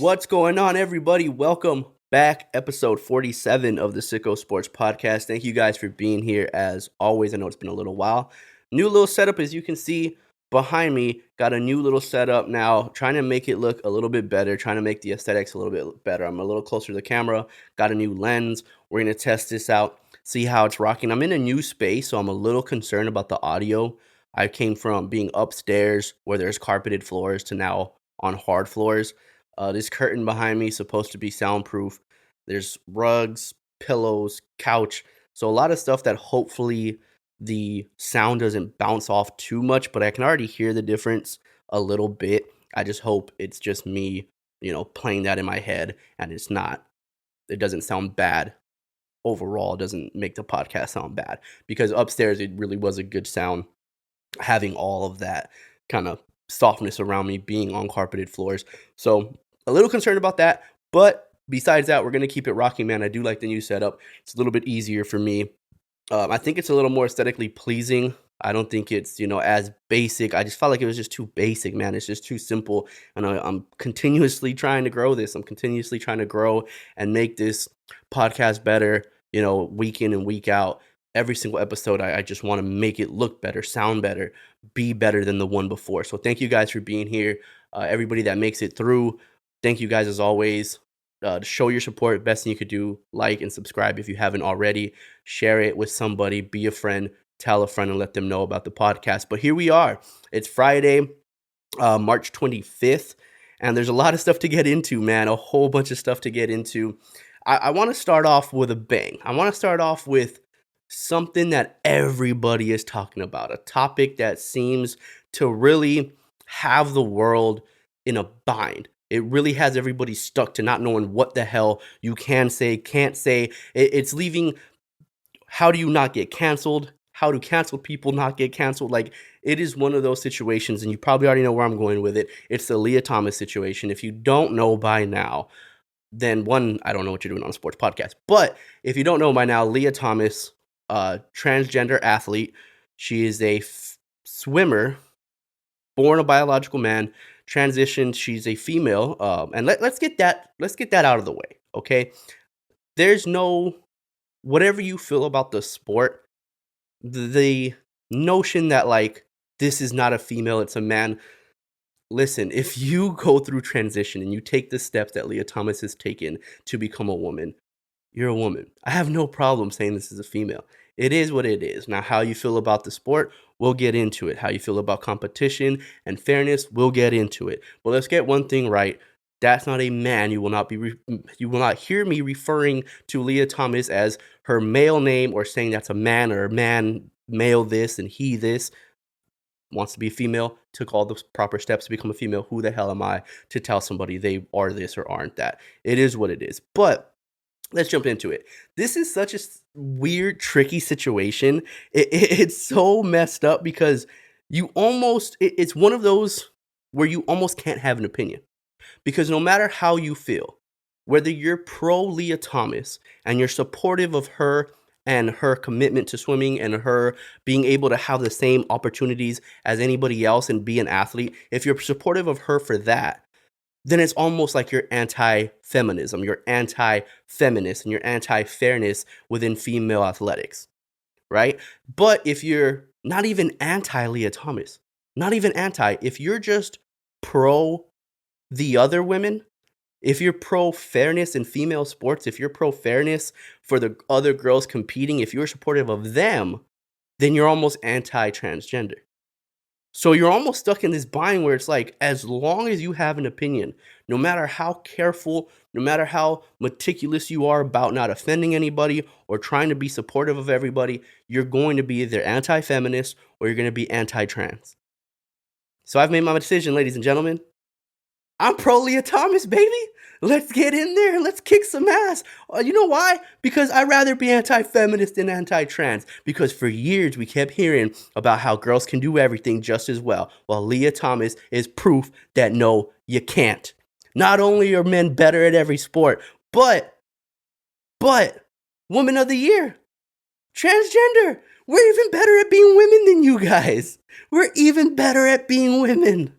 What's going on, everybody? Welcome back. Episode 47 of the Sicko Sports Podcast. Thank you guys for being here as always. I know it's been a little while. New little setup, as you can see behind me. Got a new little setup now. Trying to make it look a little bit better. Trying to make the aesthetics a little bit better. I'm a little closer to the camera. Got a new lens. We're going to test this out. See how it's rocking. I'm in a new space, so I'm a little concerned about the audio. I came from being upstairs where there's carpeted floors to now on hard floors. This curtain behind me is supposed to be soundproof. There's rugs, pillows, couch. So a lot of stuff that hopefully the sound doesn't bounce off too much, but I can already hear the difference a little bit. I just hope it's just me, playing that in my head and it doesn't sound bad. Overall, it doesn't make the podcast sound bad because upstairs it really was a good sound having all of that kind of softness around me being on carpeted floors. So a little concerned about that, but besides that, we're going to keep it rocking, man. I do like the new setup. It's a little bit easier for me. I think it's a little more aesthetically pleasing. I don't think it's, as basic. I just felt like it was just too basic, man. It's just too simple. And I'm continuously trying to grow this. I'm continuously trying to grow and make this podcast better, week in and week out. Every single episode, I just want to make it look better, sound better, be better than the one before. So thank you guys for being here. Everybody that makes it through, thank you guys as always. To show your support, best thing you could do, like and subscribe if you haven't already. Share it with somebody, be a friend, tell a friend and let them know about the podcast. But here we are. It's Friday, March 25th, and there's a lot of stuff to get into, man. A whole bunch of stuff to get into. I want to start off with a bang. I want to start off with something that everybody is talking about, a topic that seems to really have the world in a bind. It really has everybody stuck to not knowing what the hell you can say, can't say. It's leaving, how do you not get canceled? How do canceled people not get canceled? Like, it is one of those situations, and you probably already know where I'm going with it. It's the Lia Thomas situation. If you don't know by now, then one, I don't know what you're doing on a sports podcast. But if you don't know by now, Lia Thomas, transgender athlete. She is a swimmer, born a biological man, transitioned. She's a female, and let's get that out of the way, okay? There's no, whatever you feel about the sport, the notion that like this is not a female, it's a man. Listen, if you go through transition and you take the steps that Lia Thomas has taken to become a woman, you're a woman. I have no problem saying this is a female. It is what it is. Now, how you feel about the sport, we'll get into it. How you feel about competition and fairness, we'll get into it. But let's get one thing right. That's not a man. You will not hear me referring to Lia Thomas as her male name or saying that's a man or a man, male this and he this. Wants to be a female, took all the proper steps to become a female. Who the hell am I to tell somebody they are this or aren't that? It is what it is. But let's jump into it. This is such a weird, tricky situation. It's so messed up because it's one of those where you almost can't have an opinion. Because no matter how you feel, whether you're pro Lia Thomas and you're supportive of her and her commitment to swimming and her being able to have the same opportunities as anybody else and be an athlete, if you're supportive of her for that, then it's almost like you're anti-feminism, you're anti-feminist, and you're anti-fairness within female athletics, right? But if you're not even anti-Lia Thomas, if you're just pro the other women, if you're pro-fairness in female sports, if you're pro-fairness for the other girls competing, if you're supportive of them, then you're almost anti-transgender. So you're almost stuck in this bind where it's like, as long as you have an opinion, no matter how careful, no matter how meticulous you are about not offending anybody or trying to be supportive of everybody, you're going to be either anti-feminist or you're going to be anti-trans. So I've made my decision, ladies and gentlemen. I'm pro Lia Thomas, baby. Let's get in there and let's kick some ass. You know why? Because I'd rather be anti-feminist than anti-trans. Because for years we kept hearing about how girls can do everything just as well. While Lia Thomas is proof that no, you can't. Not only are men better at every sport, but Woman of the Year, transgender. We're even better at being women than you guys. We're even better at being women.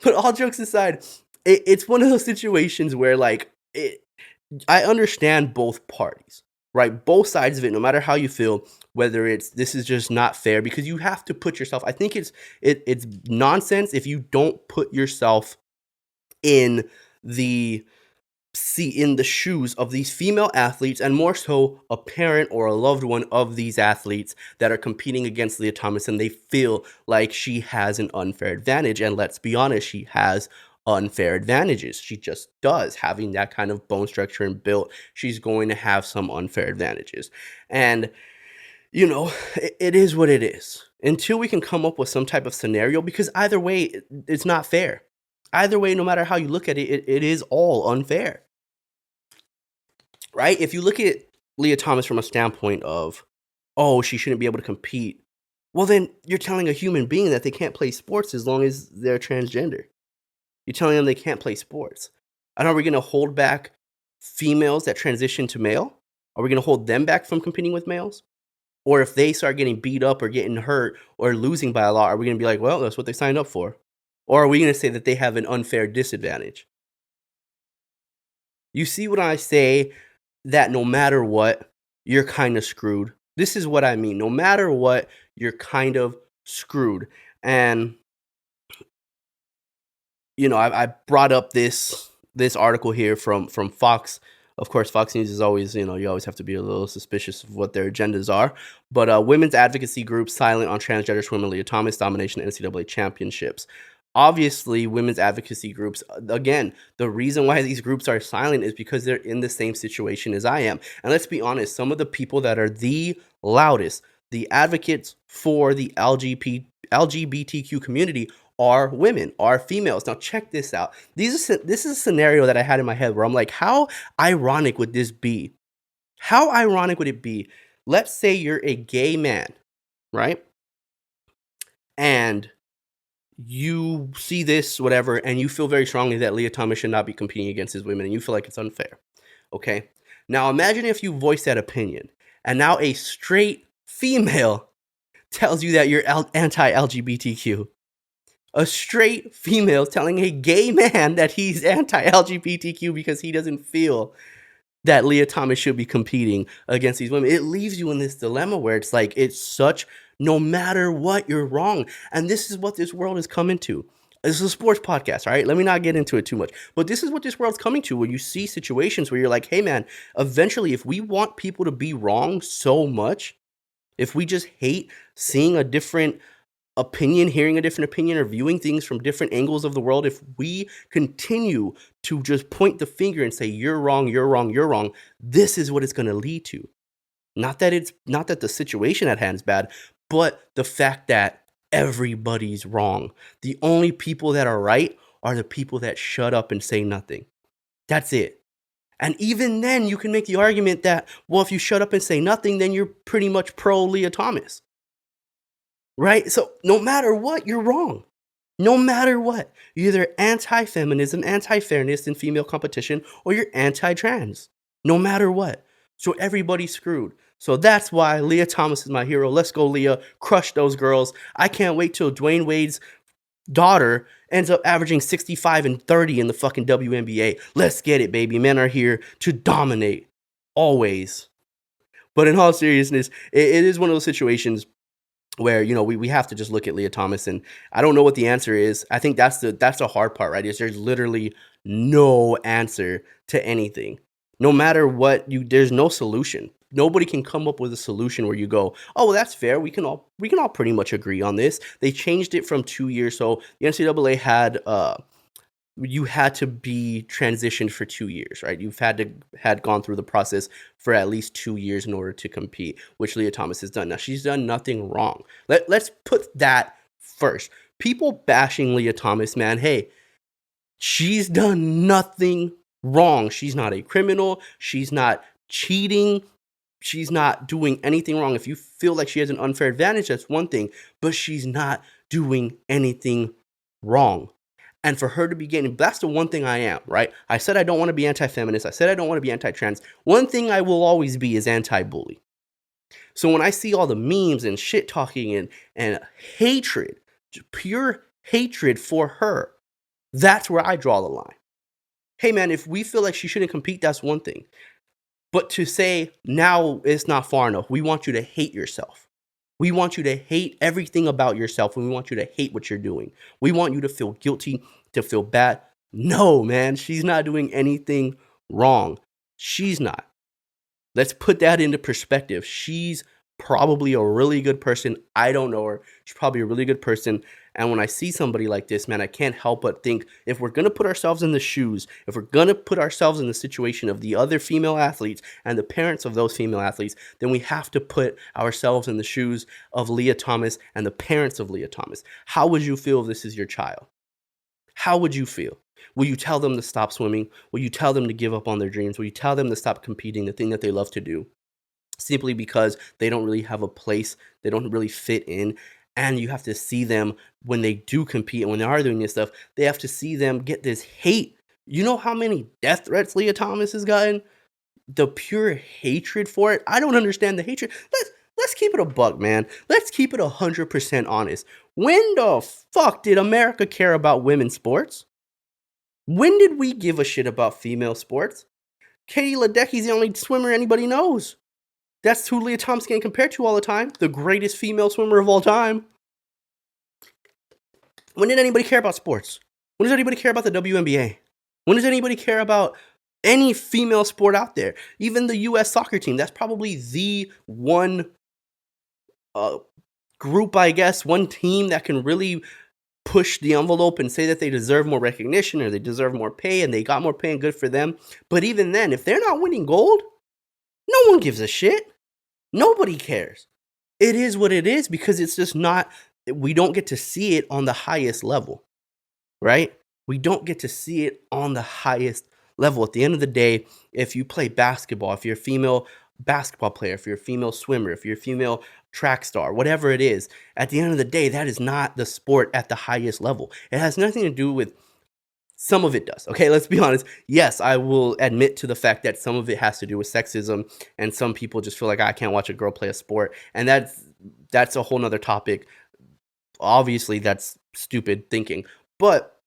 But all jokes aside, it's one of those situations where I understand both parties, right? Both sides of it, no matter how you feel, whether it's this is just not fair because you have to put yourself. I think it's nonsense if you don't put yourself in the in the shoes of these female athletes, and more so a parent or a loved one of these athletes that are competing against Lia Thomas, and they feel like she has an unfair advantage. And let's be honest, she has unfair advantages. She just does. Having that kind of bone structure and built, she's going to have some unfair advantages. And it is what it is until we can come up with some type of scenario, because either way, it's not fair. Either way, no matter how you look at it, it is all unfair, right? If you look at Lia Thomas from a standpoint of, oh, she shouldn't be able to compete, well, then you're telling a human being that they can't play sports as long as they're transgender. You're telling them they can't play sports. And are we going to hold back females that transition to male? Are we going to hold them back from competing with males? Or if they start getting beat up or getting hurt or losing by a lot, are we going to be like, well, that's what they signed up for? Or are we going to say that they have an unfair disadvantage? You see when I say that no matter what, you're kind of screwed? This is what I mean. No matter what, you're kind of screwed. And, I brought up this article here from Fox. Of course, Fox News is always, you always have to be a little suspicious of what their agendas are. But women's advocacy group silent on transgender swimmer Lia Thomas domination NCAA championships. Obviously, women's advocacy groups, again, the reason why these groups are silent is because they're in the same situation as I am. And let's be honest, some of the people that are the loudest, the advocates for the LGBTQ community are women, are females. Now, check this out. This is a scenario that I had in my head where I'm like, how ironic would this be? How ironic would it be? Let's say you're a gay man, right? And you see this, whatever, and you feel very strongly that Lia Thomas should not be competing against these women, and you feel like it's unfair, okay? Now, imagine if you voice that opinion, and now a straight female tells you that you're anti-LGBTQ. A straight female telling a gay man that he's anti-LGBTQ because he doesn't feel that Lia Thomas should be competing against these women. It leaves you in this dilemma where it's like, no matter what, you're wrong. And this is what this world is coming to. This is a sports podcast, all right? Let me not get into it too much. But this is what this world's coming to, where you see situations where you're like, hey, man, eventually, if we want people to be wrong so much, if we just hate seeing a different opinion, hearing a different opinion, or viewing things from different angles of the world, if we continue to just point the finger and say, you're wrong, you're wrong, you're wrong, this is what it's going to lead to. Not that the situation at hand is bad, but the fact that everybody's wrong. The only people that are right are the people that shut up and say nothing. That's it. And even then, you can make the argument that, well, if you shut up and say nothing, then you're pretty much pro Lia Thomas. Right? So no matter what, you're wrong. No matter what. You're either anti-feminism, anti-fairness in female competition, or you're anti-trans. No matter what. So everybody's screwed. So that's why Lia Thomas is my hero. Let's go, Lia. Crush those girls. I can't wait till Dwayne Wade's daughter ends up averaging 65 and 30 in the fucking WNBA. Let's get it, baby. Men are here to dominate. Always. But in all seriousness, it is one of those situations where, we have to just look at Lia Thomas, and I don't know what the answer is. I think that's the hard part, right? Is there's literally no answer to anything. No matter what, there's no solution. Nobody can come up with a solution where you go, oh, well, that's fair. We can all pretty much agree on this. They changed it from 2 years. So the NCAA had you had to be transitioned for 2 years, right? You've had gone through the process for at least 2 years in order to compete, which Lia Thomas has done. Now, she's done nothing wrong. Let's put that first. People bashing Lia Thomas, man, hey, she's done nothing wrong. She's not a criminal. She's not cheating. She's not doing anything wrong. If you feel like she has an unfair advantage, that's one thing, but she's not doing anything wrong. And for her to be getting, that's the one thing I am, right? I said I don't want to be anti-feminist. I said I don't want to be anti-trans. One thing I will always be is anti-bully. So when I see all the memes and shit talking and hatred, pure hatred for her, That's where I draw the line. Hey, man, if we feel like she shouldn't compete, that's one thing. But to say now it's not far enough, we want you to hate yourself. We want you to hate everything about yourself, and we want you to hate what you're doing. We want you to feel guilty, to feel bad. No, man, she's not doing anything wrong. She's not. Let's put that into perspective. She's probably a really good person. I don't know her. She's probably a really good person. And when I see somebody like this, man, I can't help but think, if we're going to put ourselves in the shoes, if we're going to put ourselves in the situation of the other female athletes and the parents of those female athletes, then we have to put ourselves in the shoes of Lia Thomas and the parents of Lia Thomas. How would you feel if this is your child? How would you feel? Will you tell them to stop swimming? Will you tell them to give up on their dreams? Will you tell them to stop competing, the thing that they love to do, simply because they don't really have a place, they don't really fit in? And you have to see them when they do compete and when they are doing this stuff, they have to see them get this hate. You know how many death threats Lia Thomas has gotten? The pure hatred for it. I don't understand the hatred. Let's keep it a buck, man. Let's keep it 100% honest. When the fuck did America care about women's sports? When did we give a shit about female sports? Katie Ledecky's the only swimmer anybody knows. That's who Lia Thomas getting compared to all the time. The greatest female swimmer of all time. When did anybody care about sports? When does anybody care about the WNBA? When does anybody care about any female sport out there? Even the U.S. soccer team. That's probably the one group, I guess, one team that can really push the envelope and say that they deserve more recognition or they deserve more pay and they got more pay and good for them. But even then, if they're not winning gold, no one gives a shit. Nobody cares. It is what it is because it's just not, we don't get to see it on the highest level, right? We don't get to see it on the highest level. At the end of the day, if you play basketball, if you're a female basketball player, if you're a female swimmer, if you're a female track star, whatever it is, at the end of the day, that is not the sport at the highest level. It has nothing to do with, some of it does. Okay, let's be honest. Yes, I will admit to the fact that some of it has to do with sexism, and some people just feel like I can't watch a girl play a sport, and that's a whole nother topic. Obviously, that's stupid thinking. But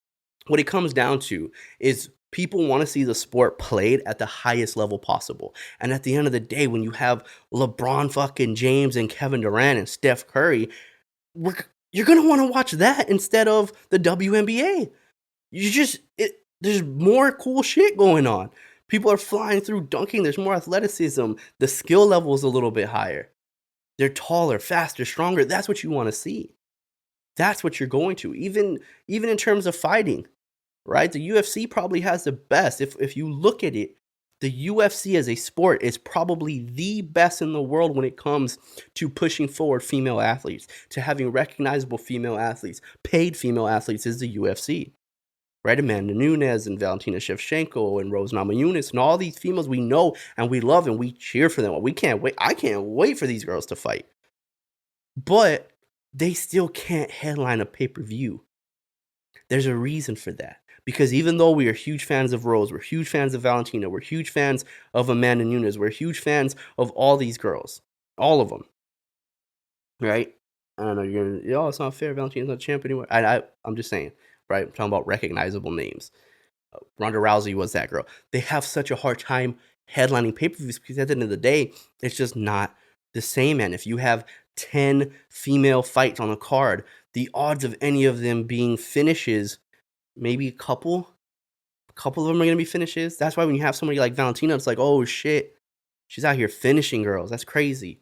what it comes down to is people want to see the sport played at the highest level possible. And at the end of the day, when you have LeBron fucking James and Kevin Durant and Steph Curry, you're going to want to watch that instead of the WNBA. There's more cool shit going on. People are flying through dunking. There's more athleticism. The skill level is a little bit higher. They're taller, faster, stronger. That's what you want to see. That's what you're going to. Even in terms of fighting, right? The UFC probably has the best. If you look at it, the UFC as a sport is probably the best in the world when it comes to pushing forward female athletes, to having recognizable female athletes. Paid female athletes is the UFC, right? Amanda Nunes and Valentina Shevchenko and Rose Namajunas and all these females we know and we love and we cheer for them. We can't wait. I can't wait for these girls to fight. But they still can't headline a pay-per-view. There's a reason for that. Because even though we are huge fans of Rose, we're huge fans of Valentina, we're huge fans of Amanda Nunes, we're huge fans of all these girls. All of them. Right? I don't know, you're going to, it's not fair, Valentina's not champ anymore. I'm just saying, right? I'm talking about recognizable names. Ronda Rousey was that girl. They have such a hard time headlining pay-per-views because at the end of the day, it's just not the same. And if you have 10 female fights on a card, the odds of any of them being finishes, maybe a couple of them are going to be finishes. That's why when you have somebody like Valentina, it's like, oh shit, she's out here finishing girls. That's crazy.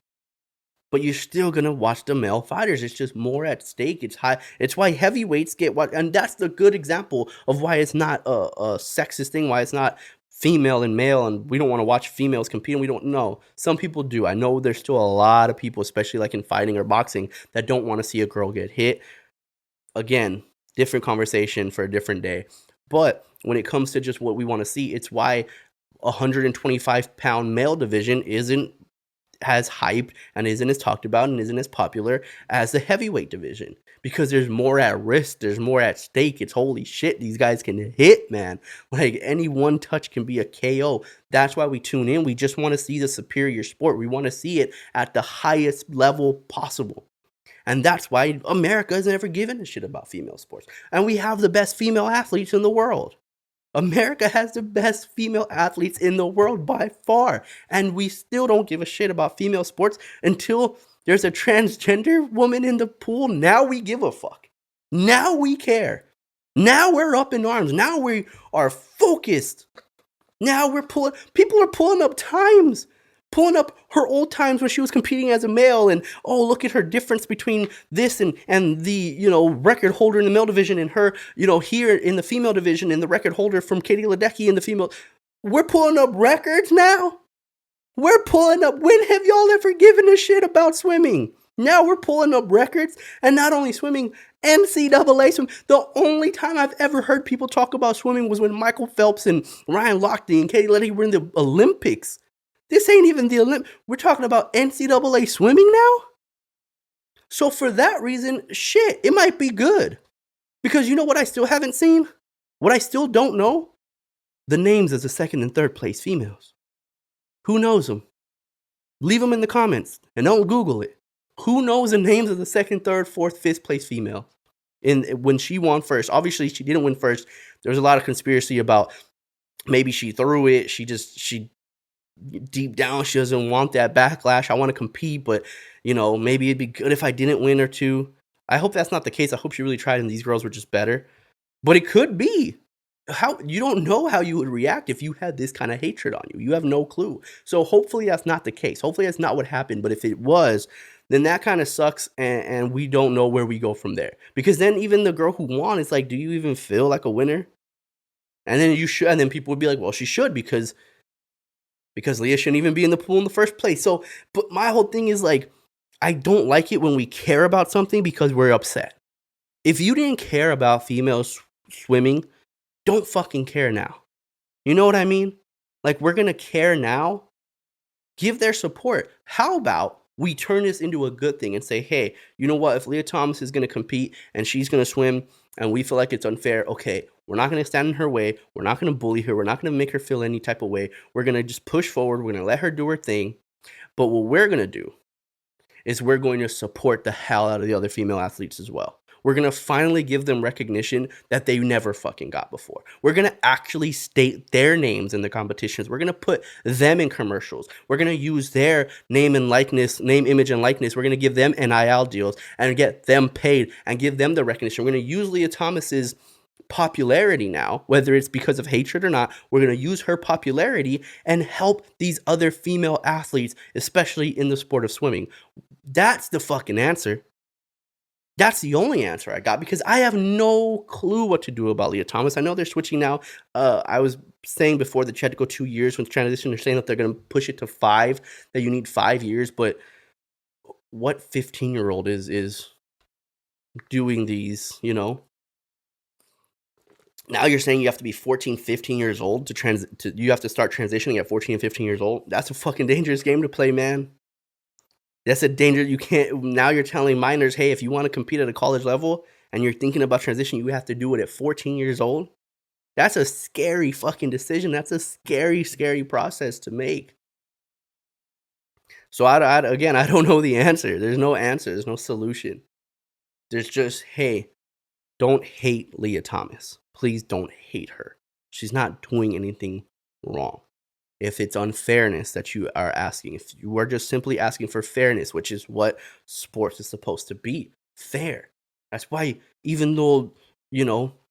But you're still going to watch the male fighters. It's just more at stake. It's high. It's why heavyweights get what, and that's the good example of why it's not a sexist thing, why it's not female and male, and we don't want to watch females compete, and we don't know. Some people do. I know there's still a lot of people, especially like in fighting or boxing, that don't want to see a girl get hit. Again, different conversation for a different day. But when it comes to just what we want to see, it's why 125-pound male division isn't as hyped and isn't as talked about and isn't as popular as the heavyweight division, because there's more at risk, there's more at stake. It's holy shit, these guys can hit, man. Like any one touch can be a KO. That's why we tune in. We just want to see the superior sport. We want to see it at the highest level possible. And that's why America has never given a shit about female sports. And we have the best female athletes in the world. America has the best female athletes in the world by far. And we still don't give a shit about female sports until there's a transgender woman in the pool. Now we give a fuck. Now we care. Now we're up in arms. Now we are focused. Now people are pulling up times. Pulling up her old times when she was competing as a male, and oh, look at her difference between this and the record holder in the male division and her here in the female division and the record holder from Katie Ledecky in the female. We're pulling up records now. We're pulling up. When have y'all ever given a shit about swimming? Now we're pulling up records, and not only swimming, NCAA swimming. The only time I've ever heard people talk about swimming was when Michael Phelps and Ryan Lochte and Katie Ledecky were in the Olympics. This ain't even the Olympics. We're talking about NCAA swimming now? So for that reason, shit, it might be good. Because you know what I still haven't seen? What I still don't know? The names of the second and third place females. Who knows them? Leave them in the comments and don't Google it. Who knows the names of the second, third, fourth, fifth place female? When she won first. Obviously, she didn't win first. There was a lot of conspiracy about maybe she threw it. She deep down, she doesn't want that backlash. I want to compete, but maybe it'd be good if I didn't win or two. I hope that's not the case. I hope she really tried and these girls were just better. But it could be. How you don't know how you would react if you had this kind of hatred on you. You have no clue. So hopefully that's not the case. Hopefully that's not what happened. But if it was, then that kind of sucks, and we don't know where we go from there. Because then even the girl who won, it's like, do you even feel like a winner? And then and then people would be like, well, she should because Lia shouldn't even be in the pool in the first place. So, but my whole thing is like, I don't like it when we care about something because we're upset. If you didn't care about females swimming, don't fucking care now. You know what I mean? Like, we're going to care now. Give their support. How about we turn this into a good thing and say, hey, you know what? If Lia Thomas is going to compete and she's going to swim and we feel like it's unfair, okay, we're not going to stand in her way. We're not going to bully her. We're not going to make her feel any type of way. We're going to just push forward. We're going to let her do her thing. But what we're going to do is we're going to support the hell out of the other female athletes as well. We're going to finally give them recognition that they never fucking got before. We're going to actually state their names in the competitions. We're going to put them in commercials. We're going to use their name, image, and likeness. We're going to give them NIL deals and get them paid and give them the recognition. We're going to use Lia Thomas's popularity now, whether it's because of hatred or not. We're going to use her popularity and help these other female athletes, especially in the sport of swimming. That's the fucking answer. That's the only answer I got because I have no clue what to do about Lia Thomas. I know they're switching now. I was saying before that you had to go 2 years with transition. They're saying that they're going to push it to 5, that you need 5 years. But what 15-year-old is doing these, Now you're saying you have to be 14, 15 years old you have to start transitioning at 14 and 15 years old. That's a fucking dangerous game to play, man. That's a danger. You can't. Now you're telling minors, hey, if you want to compete at a college level and you're thinking about transition, you have to do it at 14 years old. That's a scary fucking decision. That's a scary, scary process to make. So I don't know the answer. There's no answer. There's no solution. There's just, hey, don't hate Lia Thomas. Please don't hate her. She's not doing anything wrong. If it's unfairness that you are asking, if you are just simply asking for fairness, which is what sports is supposed to be, fair. That's why even though,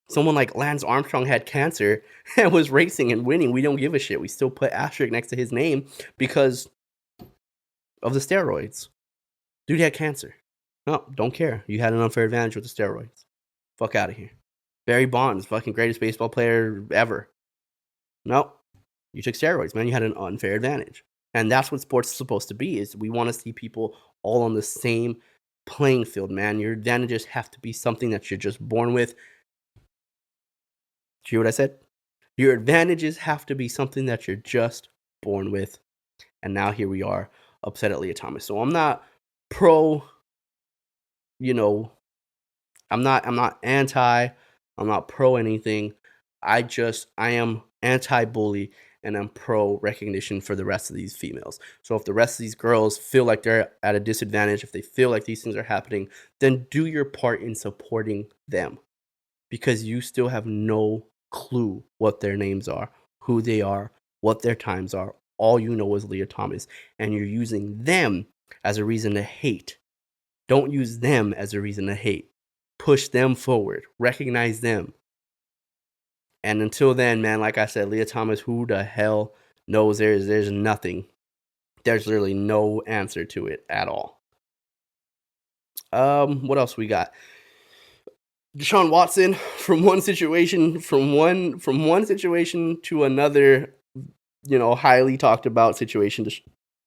someone like Lance Armstrong had cancer and was racing and winning, we don't give a shit. We still put asterisk next to his name because of the steroids. Dude had cancer. No, don't care. You had an unfair advantage with the steroids. Fuck out of here. Barry Bonds, fucking greatest baseball player ever. Nope. You took steroids, man. You had an unfair advantage. And that's what sports is supposed to be, is we want to see people all on the same playing field, man. Your advantages have to be something that you're just born with. Did you hear what I said? Your advantages have to be something that you're just born with. And now here we are, upset at Lia Thomas. So I'm not pro, I'm not anti, I'm not pro anything. I am anti-bully. and I'm pro recognition for the rest of these females. So if the rest of these girls feel like they're at a disadvantage, if they feel like these things are happening, then do your part in supporting them, because you still have no clue what their names are, who they are, what their times are. All you know is Lia Thomas, and you're using them as a reason to hate. Don't use them as a reason to hate. Push them forward. Recognize them. And until then, man, like I said, Lia Thomas, who the hell knows? There's nothing. There's literally no answer to it at all. What else we got? Deshaun Watson, from one situation to another, highly talked about situation.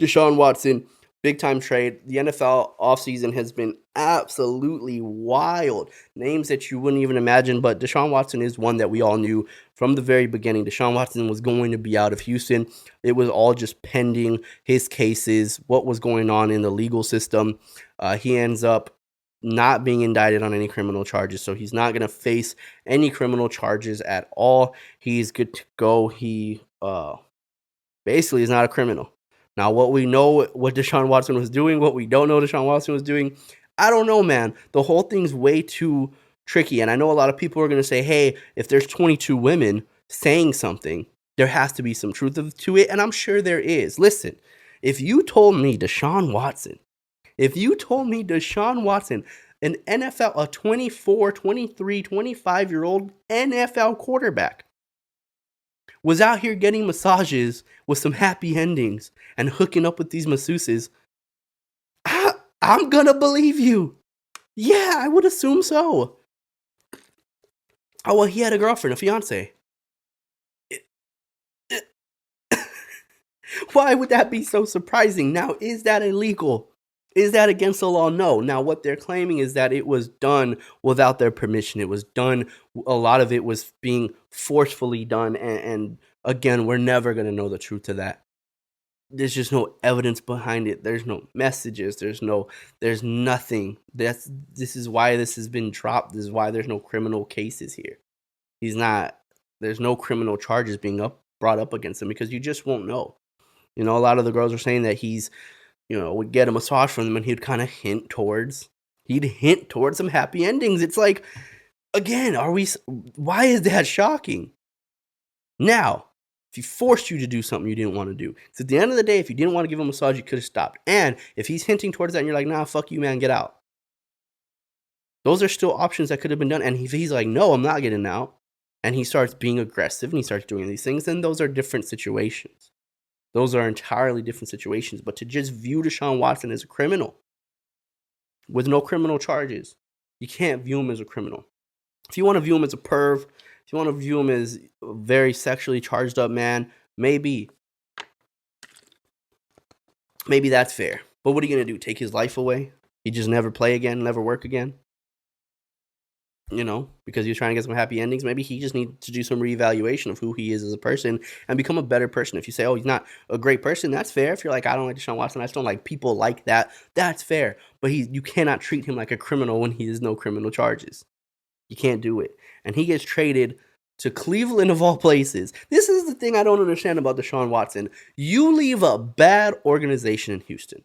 Deshaun Watson, big time trade. The NFL offseason has been absolutely wild. Names that you wouldn't even imagine, but Deshaun Watson is one that we all knew from the very beginning. Deshaun Watson was going to be out of Houston. It was all just pending his cases, what was going on in the legal system. He ends up not being indicted on any criminal charges, so he's not going to face any criminal charges at all. He's good to go. He basically is not a criminal. Now, what we know what Deshaun Watson was doing, what we don't know Deshaun Watson was doing, I don't know, man. The whole thing's way too tricky, and I know a lot of people are going to say, hey, if there's 22 women saying something, there has to be some truth to it, and I'm sure there is. Listen, if you told me Deshaun Watson, an NFL, a 24, 23, 25-year-old NFL quarterback, was out here getting massages with some happy endings and hooking up with these masseuses, I'm gonna believe you. Yeah, I would assume so. Oh, well, he had a girlfriend, a fiance. Why would that be so surprising? Now, is that illegal? Is that against the law? No. Now, what they're claiming is that it was done without their permission. It was done, a lot of it was being forcefully done. And again, we're never going to know the truth to that. There's just no evidence behind it. There's no messages. There's nothing. This is why this has been dropped. This is why there's no criminal cases here. There's no criminal charges being brought up against him, because you just won't know. A lot of the girls are saying that he's, would get a massage from them and he'd kind of hint towards some happy endings. It's like, again, why is that shocking? Now, if he forced you to do something you didn't want to do, so at the end of the day, if you didn't want to give him a massage, you could have stopped. And if he's hinting towards that and you're like, nah, fuck you, man, get out. Those are still options that could have been done. And if he's like, no, I'm not getting out, and he starts being aggressive and he starts doing these things, then those are different situations. Those are entirely different situations. But to just view Deshaun Watson as a criminal with no criminal charges, you can't view him as a criminal. If you want to view him as a perv, if you want to view him as a very sexually charged up man, maybe that's fair. But what are you going to do? Take his life away? He just never play again, never work again? Because you're trying to get some happy endings. Maybe he just needs to do some reevaluation of who he is as a person and become a better person. If you say, oh, he's not a great person, that's fair. If you're like, I don't like Deshaun Watson, I just don't like people like that, that's fair. But you cannot treat him like a criminal when he has no criminal charges. You can't do it. And he gets traded to Cleveland, of all places. This is the thing I don't understand about Deshaun Watson. You leave a bad organization in Houston,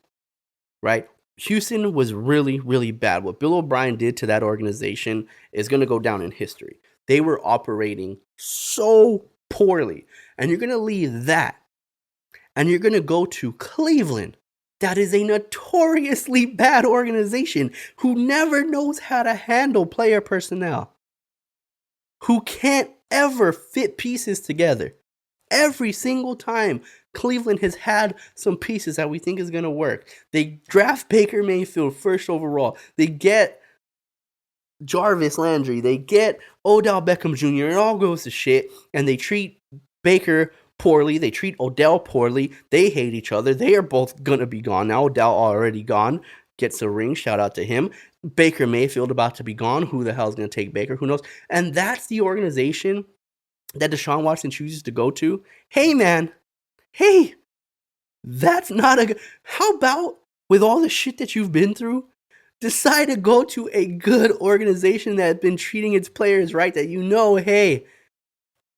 right? Houston was really, really bad. What Bill O'Brien did to that organization is going to go down in history. They were operating so poorly. And you're going to leave that. And you're going to go to Cleveland. That is a notoriously bad organization who never knows how to handle player personnel. Who can't ever fit pieces together. Every single time Cleveland has had some pieces that we think is going to work. They draft Baker Mayfield first overall. They get Jarvis Landry. They get Odell Beckham Jr. It all goes to shit. And they treat Baker poorly. They treat Odell poorly. They hate each other. They are both going to be gone. Now Odell already gone. Gets a ring. Shout out to him. Baker Mayfield about to be gone. Who the hell is going to take Baker? Who knows? And that's the organization that Deshaun Watson chooses to go to. Hey, man. Hey, that's not how about, with all the shit that you've been through, decide to go to a good organization that has been treating its players right, that hey,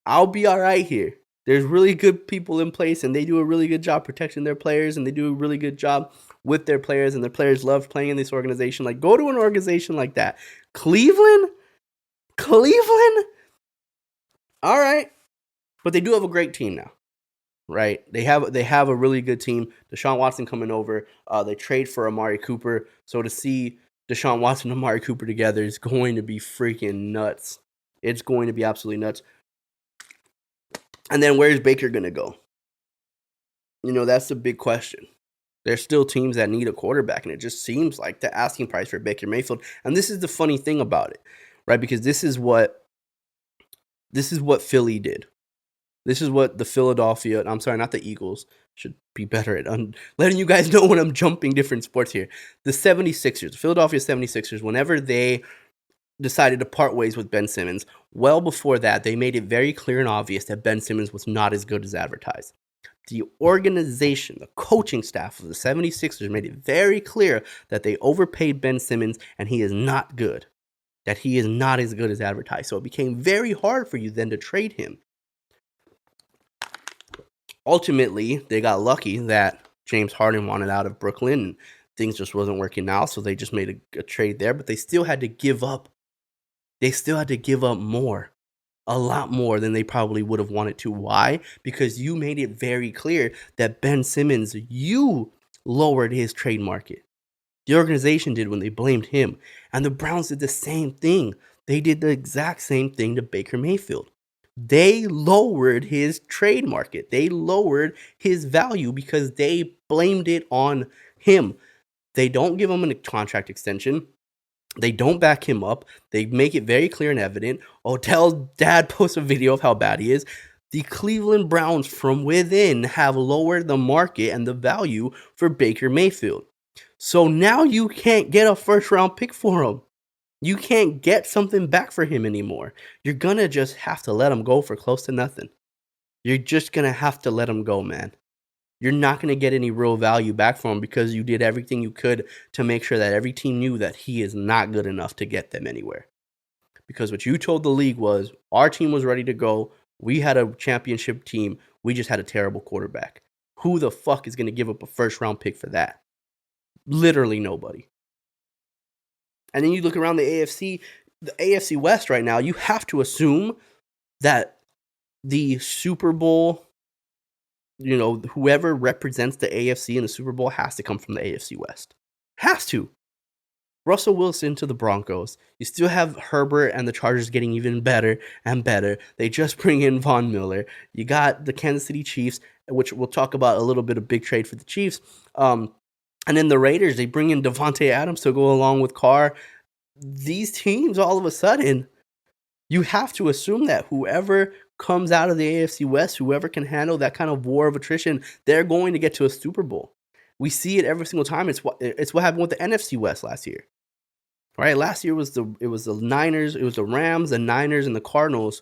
I'll be all right here. There's really good people in place, and they do a really good job protecting their players, and they do a really good job with their players, and their players love playing in this organization. Like, go to an organization like that. Cleveland? All right. But they do have a great team now, right? They have a really good team. Deshaun Watson coming over. They trade for Amari Cooper. So to see Deshaun Watson and Amari Cooper together is going to be freaking nuts. It's going to be absolutely nuts. And then where's Baker going to go? That's the big question. There's still teams that need a quarterback, and it just seems like the asking price for Baker Mayfield. And this is the funny thing about it, right? Because this is what Philly did. This is what the not the Eagles, should be better at letting you guys know when I'm jumping different sports here. The 76ers, the Philadelphia 76ers, whenever they decided to part ways with Ben Simmons, well before that, they made it very clear and obvious that Ben Simmons was not as good as advertised. The organization, the coaching staff of the 76ers made it very clear that they overpaid Ben Simmons and he is not good. That he is not as good as advertised. So it became very hard for you then to trade him. Ultimately, they got lucky that James Harden wanted out of Brooklyn and things just wasn't working out, so they just made a trade there, but they still had to give up. They still had to give up more, a lot more than they probably would have wanted to. Why? Because you made it very clear that Ben Simmons, you lowered his trade market. The organization did when they blamed him, and the Browns did the same thing. They did the exact same thing to Baker Mayfield. They lowered his trade market. They lowered his value because they blamed it on him. They don't give him a contract extension. They don't back him up. They make it very clear and evident. Odell's dad posts a video of how bad he is. The Cleveland Browns from within have lowered the market and the value for Baker Mayfield. So now you can't get a first-round pick for him. You can't get something back for him anymore. You're going to just have to let him go for close to nothing. You're just going to have to let him go, man. You're not going to get any real value back from him because you did everything you could to make sure that every team knew that he is not good enough to get them anywhere. Because what you told the league was, our team was ready to go. We had a championship team. We just had a terrible quarterback. Who the fuck is going to give up a first-round pick for that? Literally nobody. And then you look around the AFC West right now, you have to assume that the Super Bowl, whoever represents the AFC in the Super Bowl has to come from the AFC West. Has to. Russell Wilson to the Broncos. You still have Herbert and the Chargers getting even better and better. They just bring in Von Miller. You got the Kansas City Chiefs, which we'll talk about a little bit of big trade for the Chiefs. And then the Raiders, they bring in Devontae Adams to go along with Carr. These teams, all of a sudden, you have to assume that whoever comes out of the AFC West, whoever can handle that kind of war of attrition, they're going to get to a Super Bowl. We see it every single time. It's what happened with the NFC West last year. Right? Last year it was the Niners, it was the Rams, the Niners, and the Cardinals.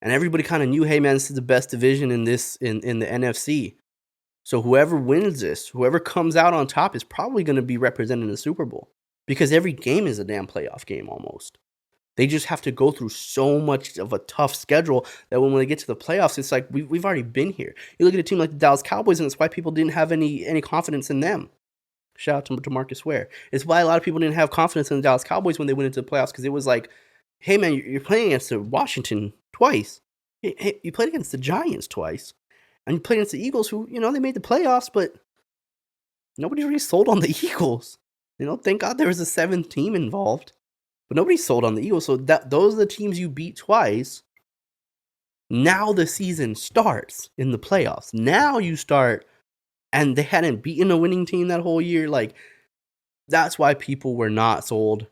And everybody kind of knew, hey man, this is the best division in the NFC. So whoever wins this, whoever comes out on top is probably going to be representing the Super Bowl. Because every game is a damn playoff game almost. They just have to go through so much of a tough schedule that when they get to the playoffs, it's like we've already been here. You look at a team like the Dallas Cowboys, and it's why people didn't have any confidence in them. Shout out to DeMarcus Ware. It's why a lot of people didn't have confidence in the Dallas Cowboys when they went into the playoffs, because it was like, hey man, you're playing against the Washington twice. Hey, you played against the Giants twice. And you played against the Eagles, who, they made the playoffs, but nobody really sold on the Eagles. Thank God there was a seventh team involved. But nobody sold on the Eagles. So those are the teams you beat twice. Now the season starts in the playoffs. Now you start, and they hadn't beaten a winning team that whole year. Like, that's why people were not sold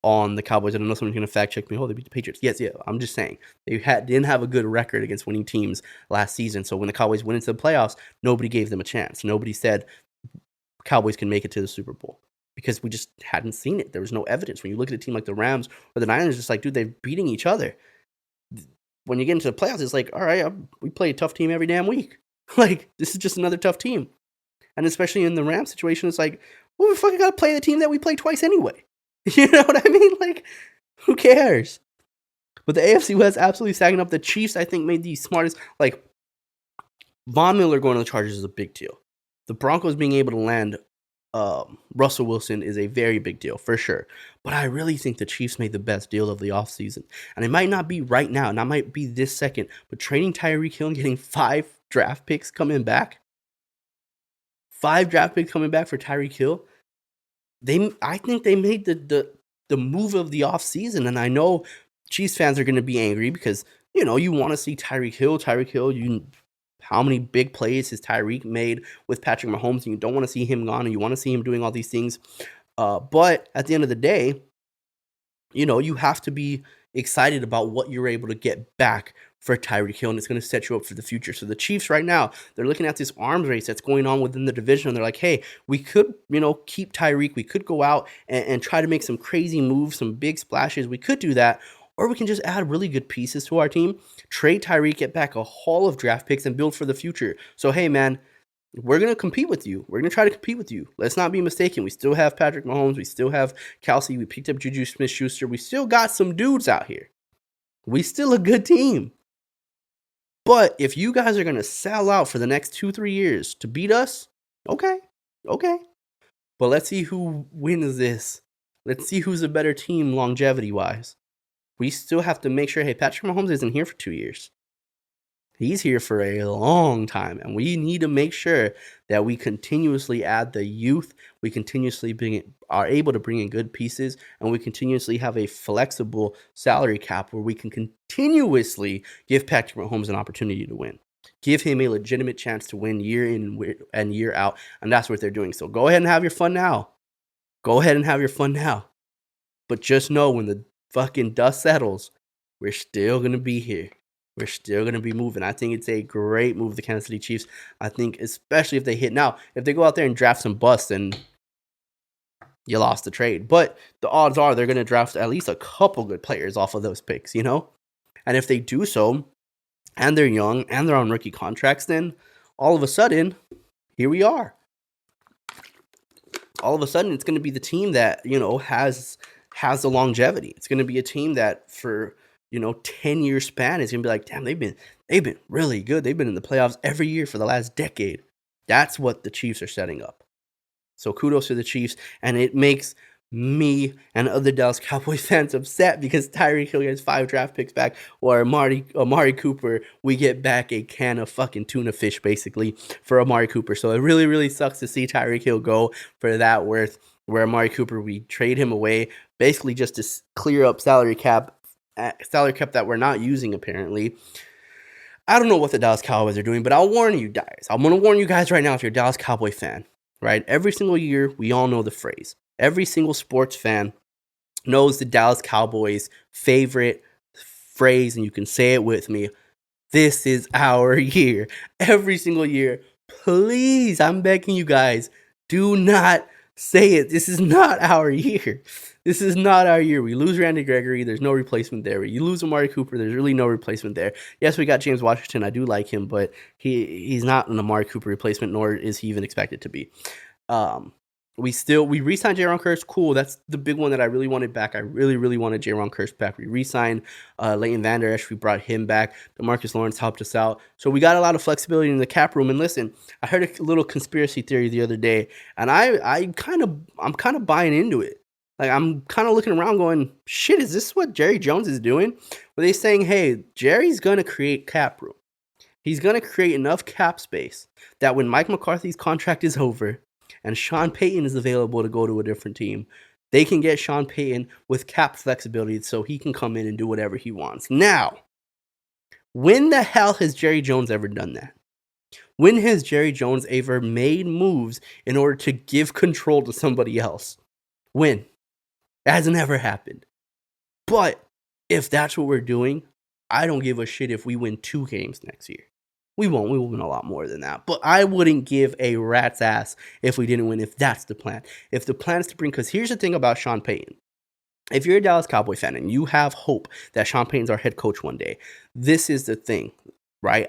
on the Cowboys. I don't know if someone's going to fact check me. Oh, they beat the Patriots. Yes, yeah. I'm just saying. They didn't have a good record against winning teams last season. So when the Cowboys went into the playoffs, nobody gave them a chance. Nobody said Cowboys can make it to the Super Bowl. Because we just hadn't seen it. There was no evidence. When you look at a team like the Rams or the Niners, it's just like, dude, they're beating each other. When you get into the playoffs, it's like, all right, we play a tough team every damn week. Like, this is just another tough team. And especially in the Rams situation, it's like, well, we fucking got to play the team that we play twice anyway. You know what I mean? Like, who cares? But the AFC West absolutely sagging up. The Chiefs, I think, made the smartest. Like, Von Miller going to the Chargers is a big deal. The Broncos being able to land Russell Wilson is a very big deal for sure. But I really think the Chiefs made the best deal of the offseason. And it might not be right now, and it might be this second, but trading Tyreek Hill and getting 5 draft picks coming back. 5 draft picks coming back for Tyreek Hill. I think they made the move of the offseason. And I know Chiefs fans are going to be angry because, you know, you want to see Tyreek Hill. How many big plays has Tyreek made with Patrick Mahomes, and you don't want to see him gone, and you want to see him doing all these things. But at the end of the day, you know, you have to be excited about what you're able to get back for Tyreek Hill, and it's going to set you up for the future. So the Chiefs right now, they're looking at this arms race that's going on within the division, and they're like, hey, we could, you know, keep Tyreek. We could go out and try to make some crazy moves, some big splashes. We could do that, or we can just add really good pieces to our team, trade Tyreek, get back a haul of draft picks, and build for the future. So, hey, man, we're going to compete with you. We're going to try to compete with you. Let's not be mistaken. We still have Patrick Mahomes. We still have Kelsey. We picked up Juju Smith-Schuster. We still got some dudes out here. We still a good team. But if you guys are going to sell out for the next 2-3 years to beat us, okay. But let's see who wins this. Let's see who's a better team longevity-wise. We still have to make sure, hey, Patrick Mahomes isn't here for 2 years. He's here for a long time, and we need to make sure that we continuously add the youth, we continuously are able to bring in good pieces, and we continuously have a flexible salary cap where we can continuously give Patrick Mahomes an opportunity to win. Give him a legitimate chance to win year in and year out, and that's what they're doing. So go ahead and have your fun now. But just know when the fucking dust settles, we're still going to be here. We're still going to be moving. I think it's a great move, the Kansas City Chiefs. I think especially if they hit. Now, if they go out there and draft some busts, then you lost the trade. But the odds are they're going to draft at least a couple good players off of those picks, you know? And if they do so, and they're young, and they're on rookie contracts, then all of a sudden, here we are. All of a sudden, it's going to be the team that, you know, has the longevity. It's going to be a team that for 10-year span is going to be like, damn, they've been really good. They've been in the playoffs every year for the last decade. That's what the Chiefs are setting up. So kudos to the Chiefs, and it makes me and other Dallas Cowboys fans upset because Tyreek Hill gets 5 draft picks back, or Amari Cooper, we get back a can of fucking tuna fish basically for Amari Cooper. So it really, really sucks to see Tyreek Hill go for that worth, where Amari Cooper, we trade him away basically just to clear up salary cap that we're not using apparently. I don't know what the Dallas Cowboys are doing, but I'll warn you guys. I'm going to warn you guys right now if you're a Dallas Cowboy fan, right? Every single year, we all know the phrase. Every single sports fan knows the Dallas Cowboys' favorite phrase, and you can say it with me. This is our year. Every single year. Please, I'm begging you guys, do not say it. This is not our year. This is not our year. We lose Randy Gregory. There's no replacement there. You lose Amari Cooper. There's really no replacement there. Yes, we got James Washington. I do like him, but he's not an Amari Cooper replacement, nor is he even expected to be. We re-signed Jaron Kearse. Cool. That's the big one that I really wanted back. I really, really wanted Jaron Kearse back. We re-signed Leighton Vander Esch. We brought him back. DeMarcus Lawrence helped us out. So we got a lot of flexibility in the cap room. And listen, I heard a little conspiracy theory the other day, and I'm kind of buying into it. Like, I'm kind of looking around going, shit, is this what Jerry Jones is doing? Were they saying, hey, Jerry's going to create cap room. He's going to create enough cap space that when Mike McCarthy's contract is over and Sean Payton is available to go to a different team, they can get Sean Payton with cap flexibility so he can come in and do whatever he wants. Now, when the hell has Jerry Jones ever done that? When has Jerry Jones ever made moves in order to give control to somebody else? When? It hasn't ever happened. But if that's what we're doing, I don't give a shit if we win 2 games next year. We won't. We will win a lot more than that. But I wouldn't give a rat's ass if we didn't win, if that's the plan. If the plan is to bring, because here's the thing about Sean Payton. If you're a Dallas Cowboy fan and you have hope that Sean Payton's our head coach one day, this is the thing, right?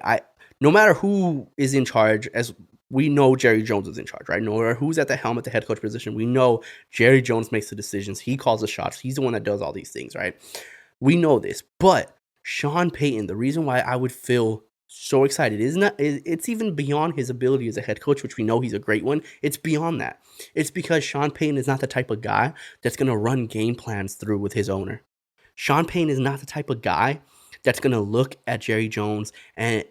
No matter who is in charge, as we know Jerry Jones is in charge, right? No matter who's at the helm at the head coach position, we know Jerry Jones makes the decisions. He calls the shots. He's the one that does all these things, right? We know this. But Sean Payton, the reason why I would feel so excited. It's even beyond his ability as a head coach, which we know he's a great one. It's beyond that. It's because Sean Payton is not the type of guy that's going to run game plans through with his owner. Sean Payton is not the type of guy that's going to look at Jerry Jones and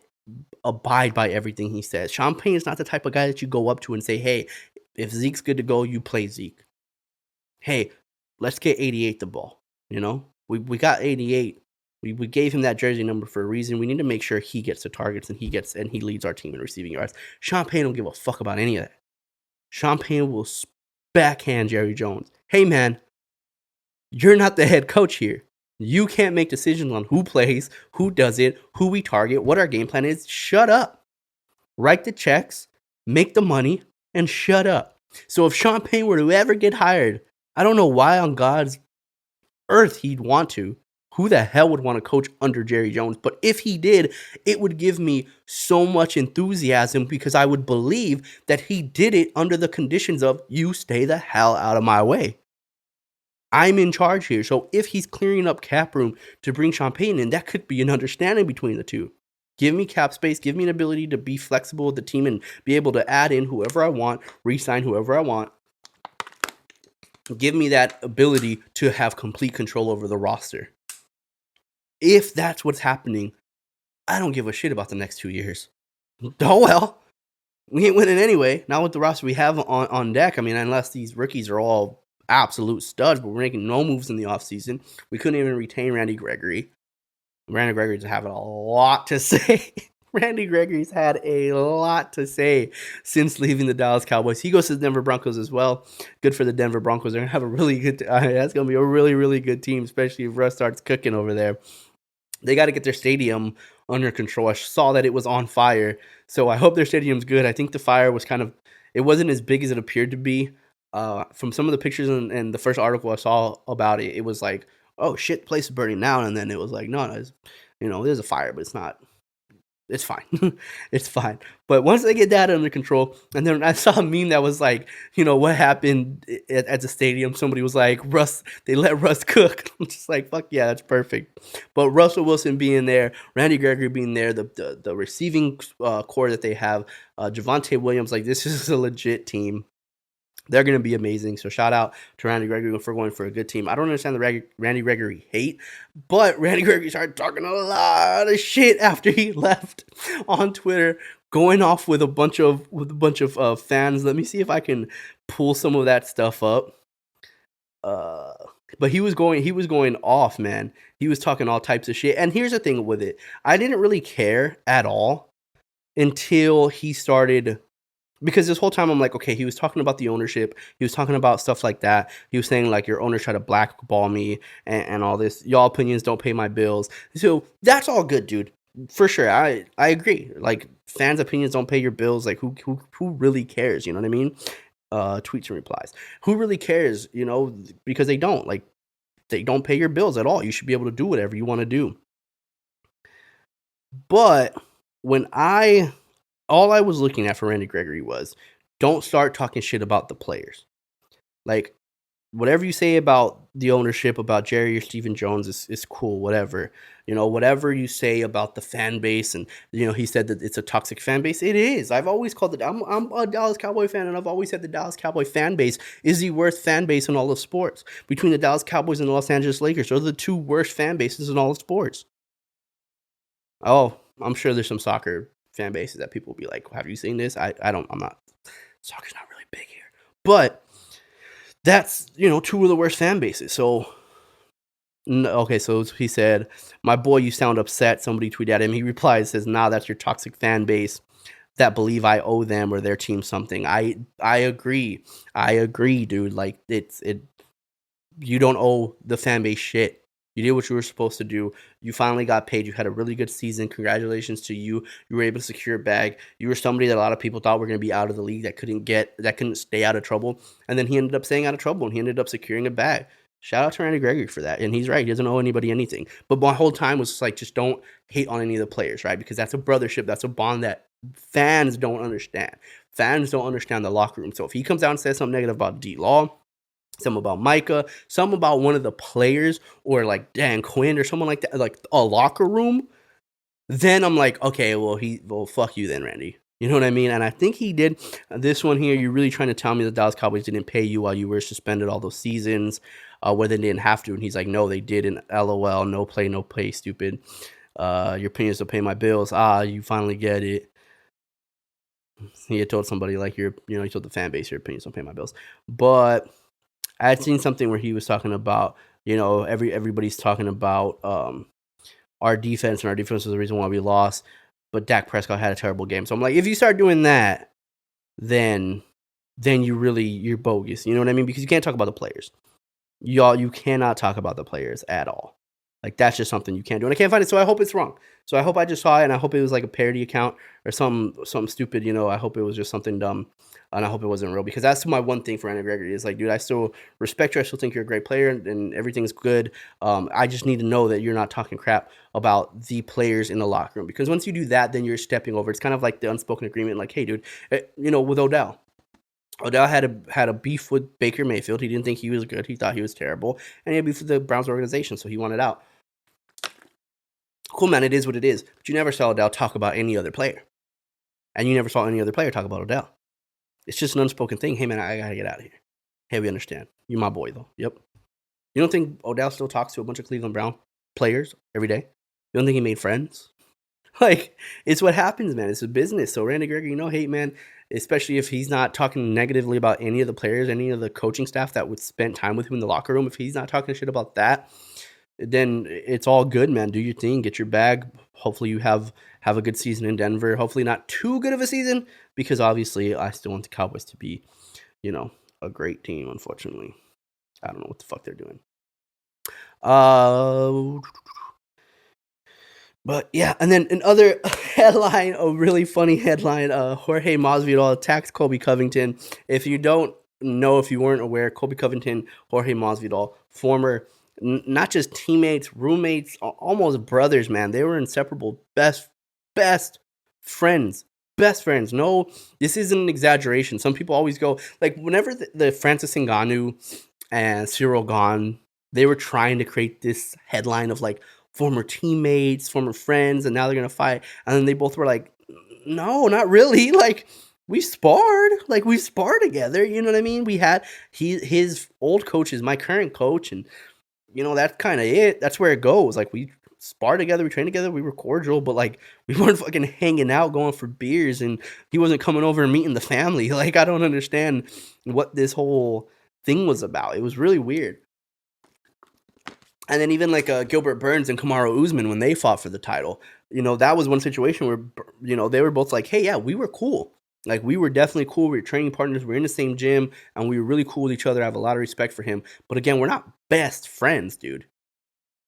abide by everything he says. Sean Payton is not the type of guy that you go up to and say, hey, if Zeke's good to go, you play Zeke. Hey, let's get 88 the ball. We got 88. We gave him that jersey number for a reason. We need to make sure he gets the targets and he leads our team in receiving yards. Sean Payton don't give a fuck about any of that. Sean Payton will backhand Jerry Jones. Hey, man, you're not the head coach here. You can't make decisions on who plays, who does it, who we target, what our game plan is. Shut up. Write the checks, make the money, and shut up. So if Sean Payton were to ever get hired, I don't know why on God's earth he'd want to. Who the hell would want to coach under Jerry Jones? But if he did, it would give me so much enthusiasm because I would believe that he did it under the conditions of you stay the hell out of my way. I'm in charge here. So if he's clearing up cap room to bring Sean Payton in, that could be an understanding between the two. Give me cap space. Give me an ability to be flexible with the team and be able to add in whoever I want, re-sign whoever I want. Give me that ability to have complete control over the roster. If that's what's happening, I don't give a shit about the next 2 years. Oh, well, we ain't winning anyway. Not with the roster we have on deck. I mean, unless these rookies are all absolute studs, but we're making no moves in the offseason. We couldn't even retain Randy Gregory. Randy Gregory's having a lot to say. Randy Gregory's had a lot to say since leaving the Dallas Cowboys. He goes to the Denver Broncos as well. Good for the Denver Broncos. They're going to have a really good that's going to be a really, really good team, especially if Russ starts cooking over there. They got to get their stadium under control. I saw that it was on fire, so I hope their stadium's good. I think the fire was it wasn't as big as it appeared to be. From some of the pictures and the first article I saw about it, it was like, oh shit, the place is burning down, and then it was like, no, there's a fire, but it's not. It's fine. It's fine. But once they get that under control, and then I saw a meme that was like, what happened at the stadium? Somebody was like, they let Russ cook. I'm just like, fuck yeah, that's perfect. But Russell Wilson being there, Randy Gregory being there, the receiving core that they have, Javonte Williams, like this is a legit team. They're going to be amazing. So shout out to Randy Gregory for going for a good team. I don't understand the Randy Gregory hate, but Randy Gregory started talking a lot of shit after he left on Twitter, going off with a bunch of fans. Let me see if I can pull some of that stuff up. But he was going off, man. He was talking all types of shit. And here's the thing with it. I didn't really care at all until he started. Because this whole time I'm like, okay, he was talking about the ownership. He was talking about stuff like that. He was saying like your owners try to blackball me and all this. Y'all opinions don't pay my bills. So that's all good, dude. For sure. I agree. Like fans' opinions don't pay your bills. Like who really cares? You know what I mean? Tweets and replies. Who really cares? Because they don't. Like they don't pay your bills at all. You should be able to do whatever you want to do. But when all I was looking at for Randy Gregory was don't start talking shit about the players. Like, whatever you say about the ownership, about Jerry or Stephen Jones is cool, whatever. Whatever you say about the fan base, and, he said that it's a toxic fan base. It is. I've always called it, I'm a Dallas Cowboy fan, and I've always said the Dallas Cowboy fan base is the worst fan base in all of sports. Between the Dallas Cowboys and the Los Angeles Lakers, those are the two worst fan bases in all of sports. Oh, I'm sure there's some soccer fan bases that people will be like, have you seen this? I'm not, soccer's not really big here, but that's, two of the worst fan bases. So, okay. So he said, my boy, you sound upset. Somebody tweeted at him. He replies, says, nah, that's your toxic fan base that believe I owe them or their team something. I agree. Dude. Like you don't owe the fan base shit. You did what you were supposed to do. You finally got paid. You had a really good season. Congratulations to you. You were able to secure a bag. You were somebody that a lot of people thought were going to be out of the league, that couldn't stay out of trouble. And then he ended up staying out of trouble, and he ended up securing a bag. Shout out to Randy Gregory for that. And he's right. He doesn't owe anybody anything. But my whole time was just like, just don't hate on any of the players, right? Because that's a brothership. That's a bond that fans don't understand. Fans don't understand the locker room. So if he comes out and says something negative about D-Law, some about Micah, some about one of the players, or like Dan Quinn or someone like that, like a locker room, then I'm like, okay, well, fuck you then, Randy. You know what I mean? And I think he did. This one here, you're really trying to tell me the Dallas Cowboys didn't pay you while you were suspended all those seasons, where they didn't have to. And he's like, no, they didn't. LOL, no play, stupid. Your opinions will pay my bills. You finally get it. He had told somebody like he told the fan base, your opinions don't pay my bills. But I had seen something where he was talking about, everybody's talking about our defense, and our defense was the reason why we lost. But Dak Prescott had a terrible game. So I'm like, if you start doing that, then you're bogus. You know what I mean? Because you can't talk about the players. You cannot talk about the players at all. Like, that's just something you can't do. And I can't find it, so I hope it's wrong. So I hope I just saw it, and I hope it was like a parody account or something stupid, I hope it was just something dumb, and I hope it wasn't real. Because that's my one thing for Randy Gregory is like, dude, I still respect you. I still think you're a great player, and everything's good. I just need to know that you're not talking crap about the players in the locker room. Because once you do that, then you're stepping over. It's kind of like the unspoken agreement, like, hey, dude, with Odell. Odell had a beef with Baker Mayfield. He didn't think he was good. He thought he was terrible. And he had beef with the Browns organization, so he wanted out. Cool, man, it is what it is. But you never saw Odell talk about any other player. And you never saw any other player talk about Odell. It's just an unspoken thing. Hey, man, I got to get out of here. Hey, we understand. You're my boy, though. Yep. You don't think Odell still talks to a bunch of Cleveland Brown players every day? You don't think he made friends? Like, it's what happens, man. It's a business. So Randy Gregory, hey, man, especially if he's not talking negatively about any of the players, any of the coaching staff that would spend time with him in the locker room, if he's not talking shit about that, then it's all good, man. Do your thing. Get your bag. Hopefully you have a good season in Denver. Hopefully not too good of a season, because obviously I still want the Cowboys to be, a great team, unfortunately. I don't know what the fuck they're doing. But yeah, and then another headline, a really funny headline, Jorge Masvidal attacks Colby Covington. If you don't know, if you weren't aware, Colby Covington, Jorge Masvidal, former, not just teammates, roommates, almost brothers, man. They were inseparable, best friends. Best friends. No, this isn't an exaggeration. Some people always go, like, whenever the Francis Ngannou and Cyril Gane, they were trying to create this headline of, like, former teammates, former friends, and now they're going to fight. And then they both were like, no, not really. Like, we sparred. Like, we sparred together. You know what I mean? We had his old coach is my current coach. And, that's kind of it. That's where it goes. Like, we spar together. We train together. We were cordial. But, like, we weren't fucking hanging out, going for beers. And he wasn't coming over and meeting the family. Like, I don't understand what this whole thing was about. It was really weird. And then even like Gilbert Burns and Kamaru Usman, when they fought for the title, that was one situation where, they were both like, hey, yeah, we were cool. Like, we were definitely cool. We were training partners. We were in the same gym, and we were really cool with each other. I have a lot of respect for him. But again, we're not best friends, dude.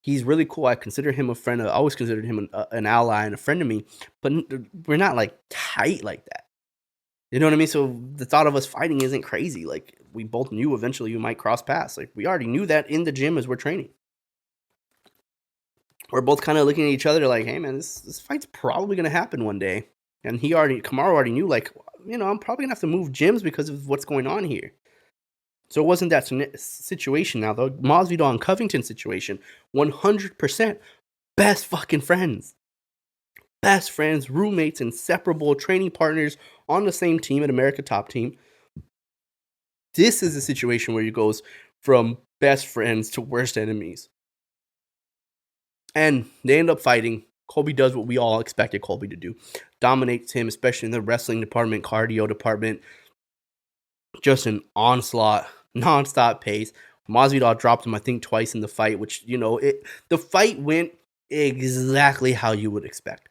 He's really cool. I consider him a friend. I always considered him an ally and a friend to me. But we're not like tight like that. You know what I mean? So the thought of us fighting isn't crazy. Like, we both knew eventually we might cross paths. Like, we already knew that in the gym as we're training. We're both kind of looking at each other like, hey, man, this fight's probably going to happen one day. And Kamaru already knew, like, I'm probably going to have to move gyms because of what's going on here. So it wasn't that situation now, though. Masvidal and Covington situation, 100% best fucking friends. Best friends, roommates, inseparable, training partners on the same team at America Top Team. This is a situation where you goes from best friends to worst enemies. And they end up fighting. Colby does what we all expected Colby to do. Dominates him, especially in the wrestling department, cardio department. Just an onslaught, nonstop pace. Masvidal dropped him, I think, twice in the fight, which, the fight went exactly how you would expect.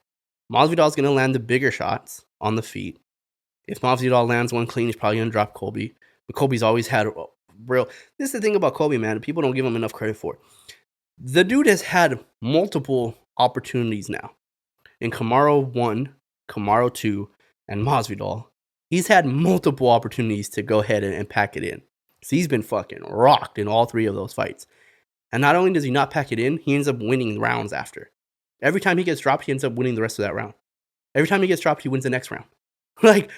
Masvidal's going to land the bigger shots on the feet. If Masvidal lands one clean, he's probably going to drop Colby. But Colby's always had a real... This is the thing about Colby, man. People don't give him enough credit for it. The dude has had multiple opportunities now. In Kamaru 1, Kamaru 2, and Masvidal, he's had multiple opportunities to go ahead and pack it in. So he's been fucking rocked in all three of those fights. And not only does he not pack it in, he ends up winning rounds after. Every time he gets dropped, he ends up winning the rest of that round. Every time he gets dropped, he wins the next round. Like,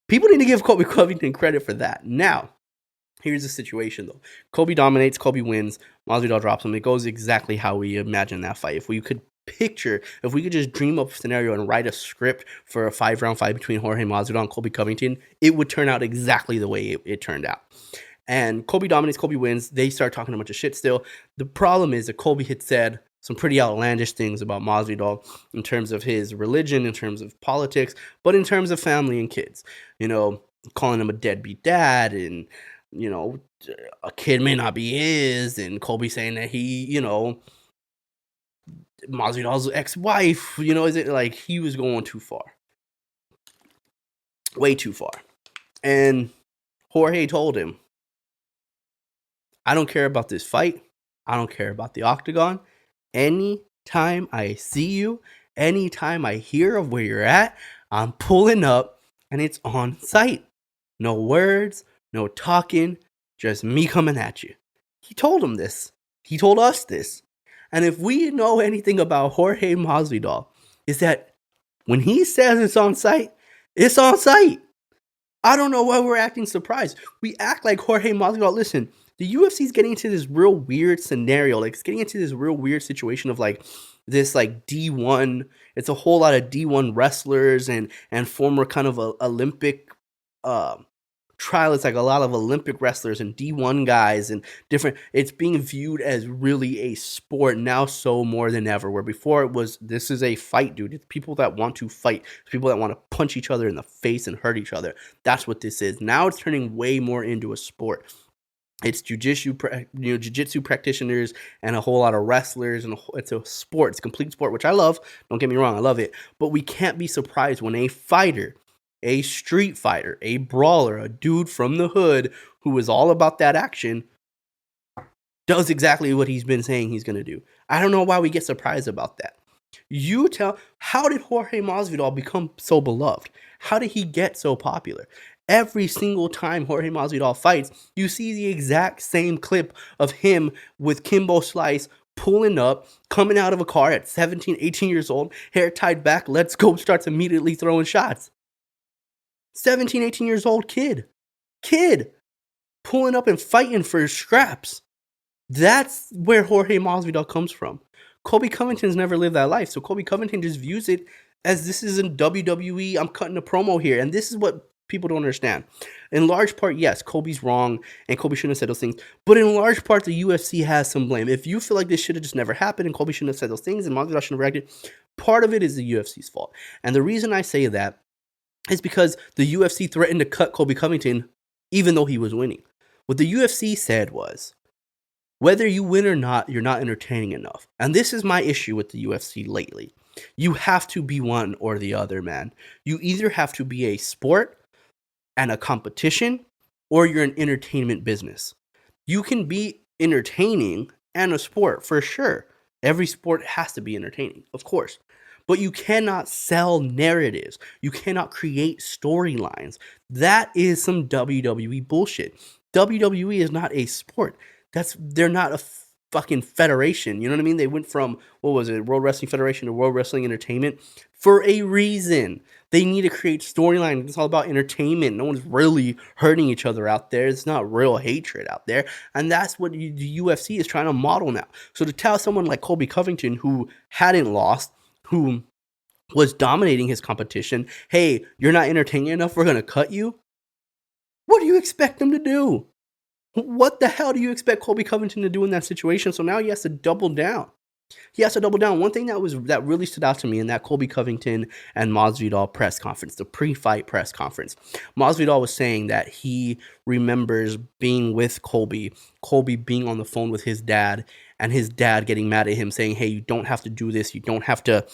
people need to give Colby Covington credit for that. Now, here's the situation, though. Colby dominates. Colby wins. Masvidal drops him. It goes exactly how we imagined that fight. If we could picture, if we could just dream up a scenario and write a script for a 5-round fight between Jorge Masvidal and Colby Covington, it would turn out exactly the way it turned out. And Colby dominates, Colby wins. They start talking a bunch of shit still. The problem is that Colby had said some pretty outlandish things about Masvidal in terms of his religion, in terms of politics, but in terms of family and kids. You know, calling him a deadbeat dad, and, you know, a kid may not be his, and Colby saying that he, you know, Masvidal's ex-wife, you know, is it like he was going too far. Way too far. And Jorge told him, I don't care about this fight. I don't care about the octagon. Anytime I see you, anytime I hear of where you're at, I'm pulling up and it's on sight. No words, no talking, just me coming at you. He told him this. He told us this. And if we know anything about Jorge Masvidal, is that when he says it's on sight, it's on sight. I don't know why we're acting surprised. We act like Jorge Masvidal, listen, the UFC is getting into this real weird scenario. Like, it's getting into this real weird situation of like this like D1. It's a whole lot of D1 wrestlers and former kind of Olympic trial. It's like a lot of Olympic wrestlers and D1 guys and different. It's being viewed as really a sport now, so more than ever. Where before it was, this is a fight, dude. It's people that want to fight. It's people that want to punch each other in the face and hurt each other. That's what this is. Now it's turning way more into a sport. It's jiu-jitsu practitioners and a whole lot of wrestlers, and it's a sport. It's a complete sport, which I love. Don't get me wrong, I love it. But we can't be surprised when a fighter, a street fighter, a brawler, a dude from the hood who is all about that action, does exactly what he's been saying he's going to do. I don't know why we get surprised about that. How did Jorge Masvidal become so beloved? How did he get so popular? Every single time Jorge Masvidal fights, you see the exact same clip of him with Kimbo Slice pulling up, coming out of a car at 17, 18 years old, hair tied back, let's go, starts immediately throwing shots. 17, 18 years old kid, pulling up and fighting for scraps. That's where Jorge Masvidal comes from. Colby Covington's never lived that life, so Colby Covington just views it as this is in WWE, I'm cutting a promo here, and this is what people don't understand. In large part, yes, Colby's wrong, and Colby shouldn't have said those things, but in large part, the UFC has some blame. If you feel like this should have just never happened, and Colby shouldn't have said those things, and Masvidal shouldn't have reacted, part of it is the UFC's fault. And the reason I say that is because the UFC threatened to cut Colby Covington even though he was winning. What the UFC said was, whether you win or not, you're not entertaining enough. And this is my issue with the UFC lately. You have to be one or the other, man. You either have to be a sport and a competition, or you're an entertainment business. You can be entertaining and a sport, for sure. Every sport has to be entertaining, of course. But you cannot sell narratives. You cannot create storylines. That is some WWE bullshit. WWE is not a sport. They're not a fucking federation. You know what I mean? They went from, what was it, World Wrestling Federation to World Wrestling Entertainment for a reason. They need to create storylines. It's all about entertainment. No one's really hurting each other out there. It's not real hatred out there. And that's what the UFC is trying to model now. So to tell someone like Colby Covington, who hadn't lost, who was dominating his competition, hey, you're not entertaining enough, we're going to cut you. What do you expect them to do? What the hell do you expect Colby Covington to do in that situation? So now he has to double down. One thing that really stood out to me in that Colby Covington and Masvidal press conference, the pre-fight press conference, Masvidal was saying that he remembers being with Colby being on the phone with his dad, and his dad getting mad at him saying, hey, you don't have to do this. You don't have to,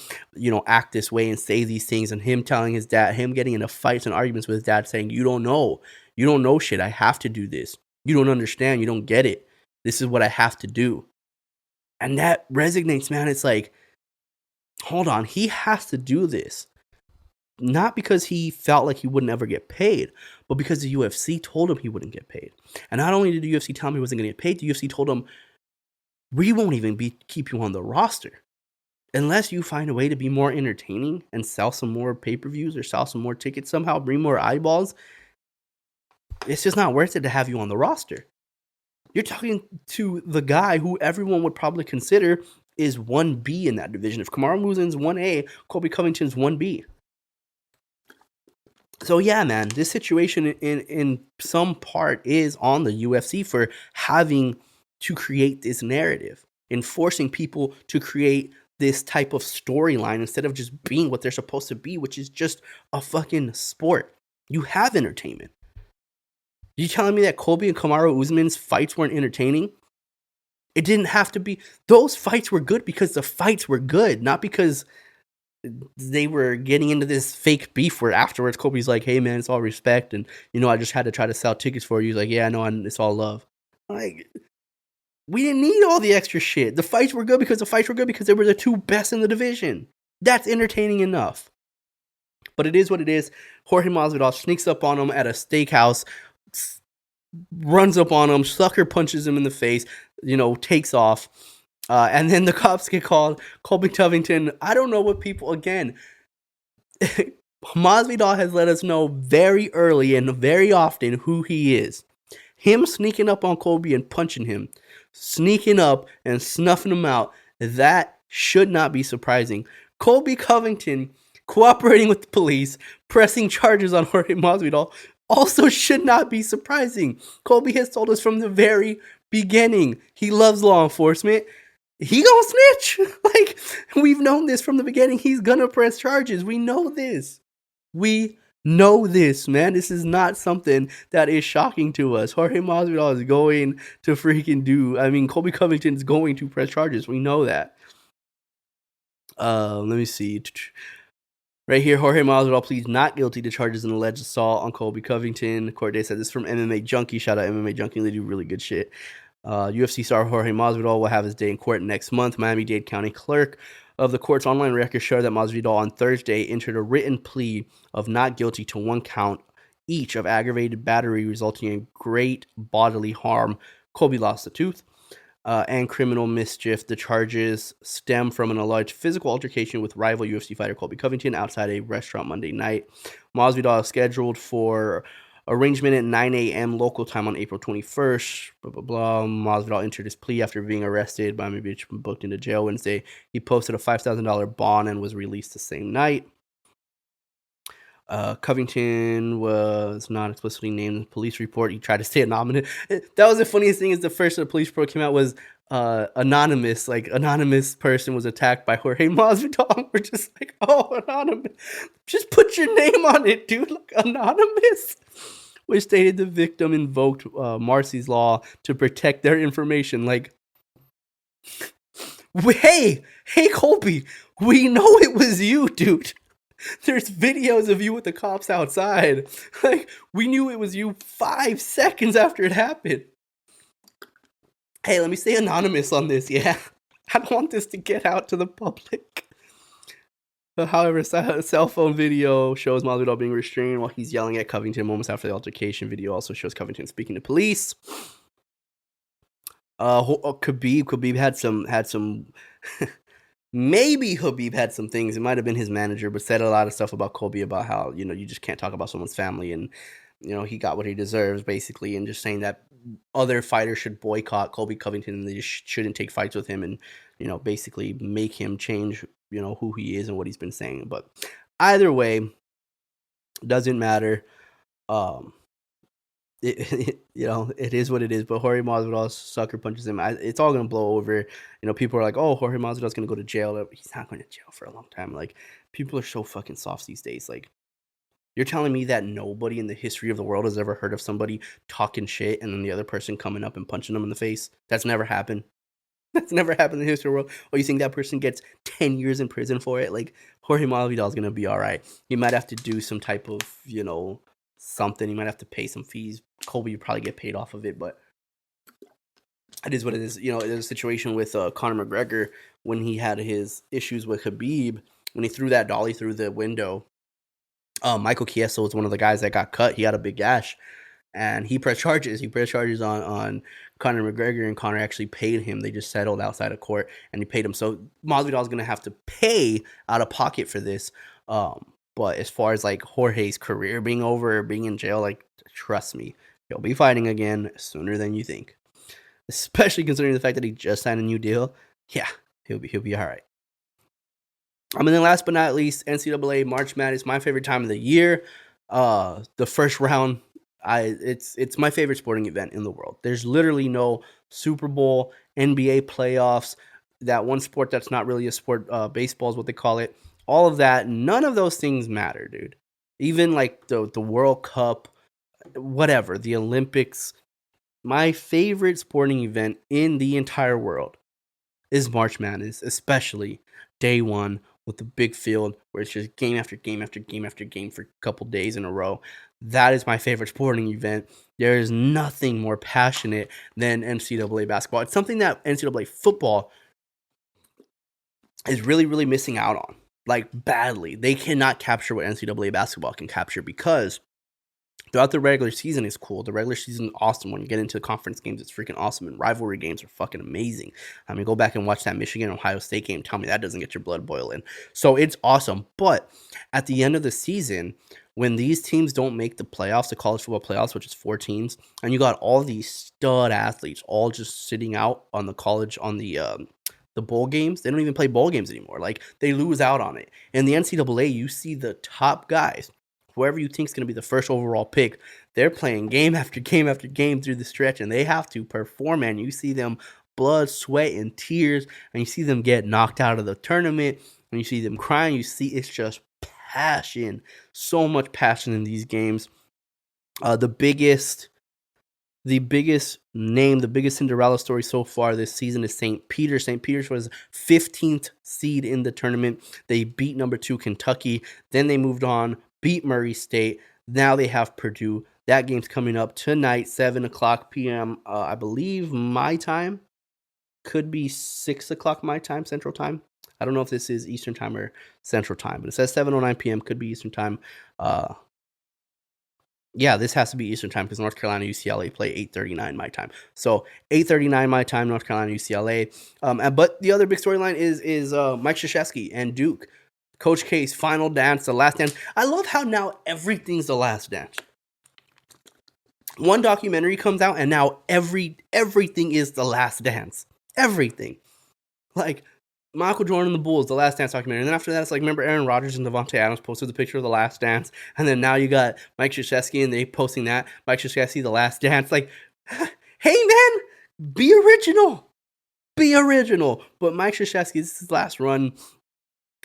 act this way and say these things. And him telling his dad, him getting into fights and arguments with his dad saying, you don't know shit. I have to do this. You don't understand. You don't get it. This is what I have to do. And that resonates, man. It's like, hold on. He has to do this. Not because he felt like he wouldn't ever get paid, but because the UFC told him he wouldn't get paid. And not only did the UFC tell him he wasn't going to get paid, the UFC told him, we won't even keep you on the roster unless you find a way to be more entertaining and sell some more pay-per-views or sell some more tickets somehow, bring more eyeballs. It's just not worth it to have you on the roster. You're talking to the guy who everyone would probably consider is 1B in that division. If Kamaru Usman's 1A, Colby Covington's 1B. So yeah, man, this situation in some part is on the UFC for having to create this narrative and forcing people to create this type of storyline instead of just being what they're supposed to be, which is just a fucking sport. You have entertainment. You telling me that Colby and Kamaru Usman's fights weren't entertaining? It didn't have to be. Those fights were good because the fights were good, not because they were getting into this fake beef where afterwards Colby's like, hey man, it's all respect, and I just had to try to sell tickets for you. He's like, yeah, I know, it's all love. Like, we didn't need all the extra shit. The fights were good because they were the two best in the division. That's entertaining enough. But it is what it is. Jorge Masvidal sneaks up on him at a steakhouse, runs up on him, sucker punches him in the face, takes off. And then the cops get called. Colby Covington, I don't know what people, again, Masvidal has let us know very early and very often who he is. Him sneaking up on Colby and punching him, sneaking up and snuffing him out, that should not be surprising. Colby Covington cooperating with the police, pressing charges on Jorge Masvidal, also should not be surprising. Colby has told us from the very beginning he loves law enforcement. He gonna snitch. Like, we've known this from the beginning. He's gonna press charges. We know this. We know this, man. This is not something that is shocking to us. Jorge Masvidal is going to Colby Covington is going to press charges. We know that. Let me see. Right here, Jorge Masvidal pleads not guilty to charges in alleged assault on Colby Covington. Court date said this from MMA Junkie. Shout out MMA Junkie. They do really good shit. UFC star Jorge Masvidal will have his day in court next month. Miami-Dade County Clerk of the court's online record showed that Masvidal on Thursday entered a written plea of not guilty to one count each of aggravated battery resulting in great bodily harm. Colby lost a tooth. And criminal mischief. The charges stem from an alleged physical altercation with rival UFC fighter Colby Covington outside a restaurant Monday night. Masvidal is scheduled for arrangement at 9 a.m. local time on April 21st. Blah, blah, blah. Masvidal entered his plea after being arrested by Miami Beach and booked into jail Wednesday. He posted a $5,000 bond and was released the same night. Covington was not explicitly named in the police report. He tried to stay anonymous. That was the funniest thing, is the first the police report came out was anonymous. Like, anonymous person was attacked by Jorge Masvidal. We're just like, oh, anonymous. Just put your name on it, dude. Like, anonymous. Which stated the victim invoked Marcy's law to protect their information. Like, hey, Colby, we know it was you, dude. There's videos of you with the cops outside. Like, we knew it was you 5 seconds after it happened. Hey, let me stay anonymous on this, yeah? I don't want this to get out to the public. However, a cell phone video shows Masvidal being restrained while he's yelling at Covington moments after the altercation. Video also shows Covington speaking to police. Khabib had some maybe Khabib had some things. It might have been his manager, but said a lot of stuff about Colby about how, you just can't talk about someone's family, and, he got what he deserves, basically, and just saying that other fighters should boycott Colby Covington and they just shouldn't take fights with him and, basically make him change, who he is and what he's been saying. But either way, doesn't matter. It is what it is. But Jorge Masvidal sucker punches him. It's all gonna blow over. People are like, "Oh, Jorge Masvidal's gonna go to jail." He's not going to jail for a long time. Like, people are so fucking soft these days. Like, you're telling me that nobody in the history of the world has ever heard of somebody talking shit and then the other person coming up and punching them in the face? That's never happened. That's never happened in the history of the world. Or you think that person gets 10 years in prison for it? Like, Jorge Masvidal's gonna be all right. He might have to do some type of, something. He might have to pay some fees. Colby would probably get paid off of it, but it is what it is. There's a situation with Conor McGregor when he had his issues with Khabib, when he threw that dolly through the window. Michael Chiesa was one of the guys that got cut. He had a big gash, and he pressed charges. He pressed charges on Conor McGregor, and Conor actually paid him. They just settled outside of court, and he paid him. So Masvidal's going to have to pay out of pocket for this. But as far as, like, Jorge's career being over or being in jail, like, trust me, he'll be fighting again sooner than you think. Especially considering the fact that he just signed a new deal. Yeah, He'll be all right. And then last but not least, NCAA March Madness, my favorite time of the year. The first round, it's my favorite sporting event in the world. There's literally no Super Bowl, NBA playoffs, that one sport that's not really a sport, baseball is what they call it. All of that, none of those things matter, dude. Even like the World Cup, whatever, the Olympics. My favorite sporting event in the entire world is March Madness, especially day one with the big field where it's just game after game after game after game for a couple days in a row. That is my favorite sporting event. There is nothing more passionate than NCAA basketball. It's something that NCAA football is really, really missing out on, like badly. They cannot capture what NCAA basketball can capture because throughout the regular season is cool. The regular season is awesome. When you get into the conference games, it's freaking awesome. And rivalry games are fucking amazing. I mean, go back and watch that Michigan-Ohio State game. Tell me that doesn't get your blood boiling. So it's awesome. But at the end of the season, when these teams don't make the playoffs, the college football playoffs, which is 4 teams, and you got all these stud athletes all just sitting out on the college, on the bowl games, they don't even play bowl games anymore. Like, they lose out on it. In the NCAA, you see the top guys, whoever you think is going to be the first overall pick, they're playing game after game after game through the stretch, and they have to perform, and you see them blood, sweat, and tears, and you see them get knocked out of the tournament, and you see them crying. You see it's just passion, so much passion in these games. The biggest name, the biggest Cinderella story so far this season is St. Peter's. St. Peter's was 15th seed in the tournament. They beat number 2 Kentucky. Then they moved on, beat Murray State. Now they have Purdue. That game's coming up tonight, 7 o'clock p.m. I believe my time. Could be 6 o'clock my time, Central Time. I don't know if this is Eastern Time or Central Time, but it says 7:09 p.m. Could be Eastern Time. Yeah, this has to be Eastern Time because North Carolina UCLA play 8:39 my time. So 8:39 my time, North Carolina UCLA. But the other big storyline is Mike Krzyzewski and Duke. Coach K's final dance, the last dance. I love how now everything's the last dance. One documentary comes out and now everything is the last dance. Everything. Like Michael Jordan and the Bulls, the Last Dance documentary. And then after that, it's like, remember Aaron Rodgers and Devontae Adams posted the picture of the Last Dance? And then now you got Mike Krzyzewski and they posting that. Mike Krzyzewski, the Last Dance. Like, hey, man, be original. Be original. But Mike Krzyzewski, this is his last run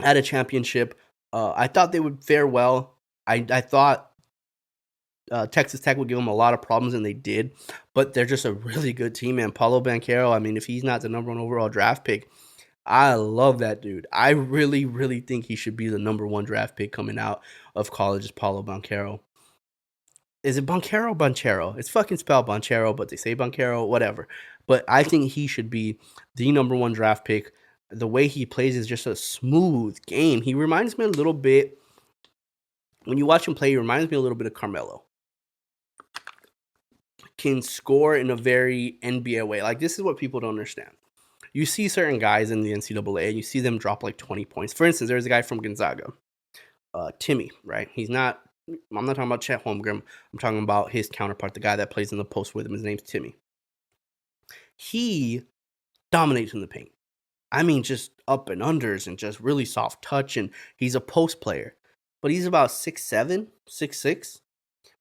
at a championship. I thought they would fare well. I thought Texas Tech would give them a lot of problems, and they did. But they're just a really good team, man. Paulo Banchero, I mean, if he's not the number 1 overall draft pick, I love that dude. I really, really think he should be the number 1 draft pick coming out of college is Paulo Banchero. Is it Banchero or Banchero? It's fucking spelled Banchero, but they say Banchero, whatever. But I think he should be the number 1 draft pick. The way he plays is just a smooth game. He reminds me a little bit, when you watch him play, he reminds me a little bit of Carmelo. Can score in a very NBA way. Like, this is what people don't understand. You see certain guys in the NCAA, and you see them drop like 20 points. For instance, there's a guy from Gonzaga, Timmy, right? I'm not talking about Chet Holmgren. I'm talking about his counterpart, the guy that plays in the post with him. His name's Timmy. He dominates in the paint. I mean, just up and unders and just really soft touch, and he's a post player. But he's about 6'7", 6'6".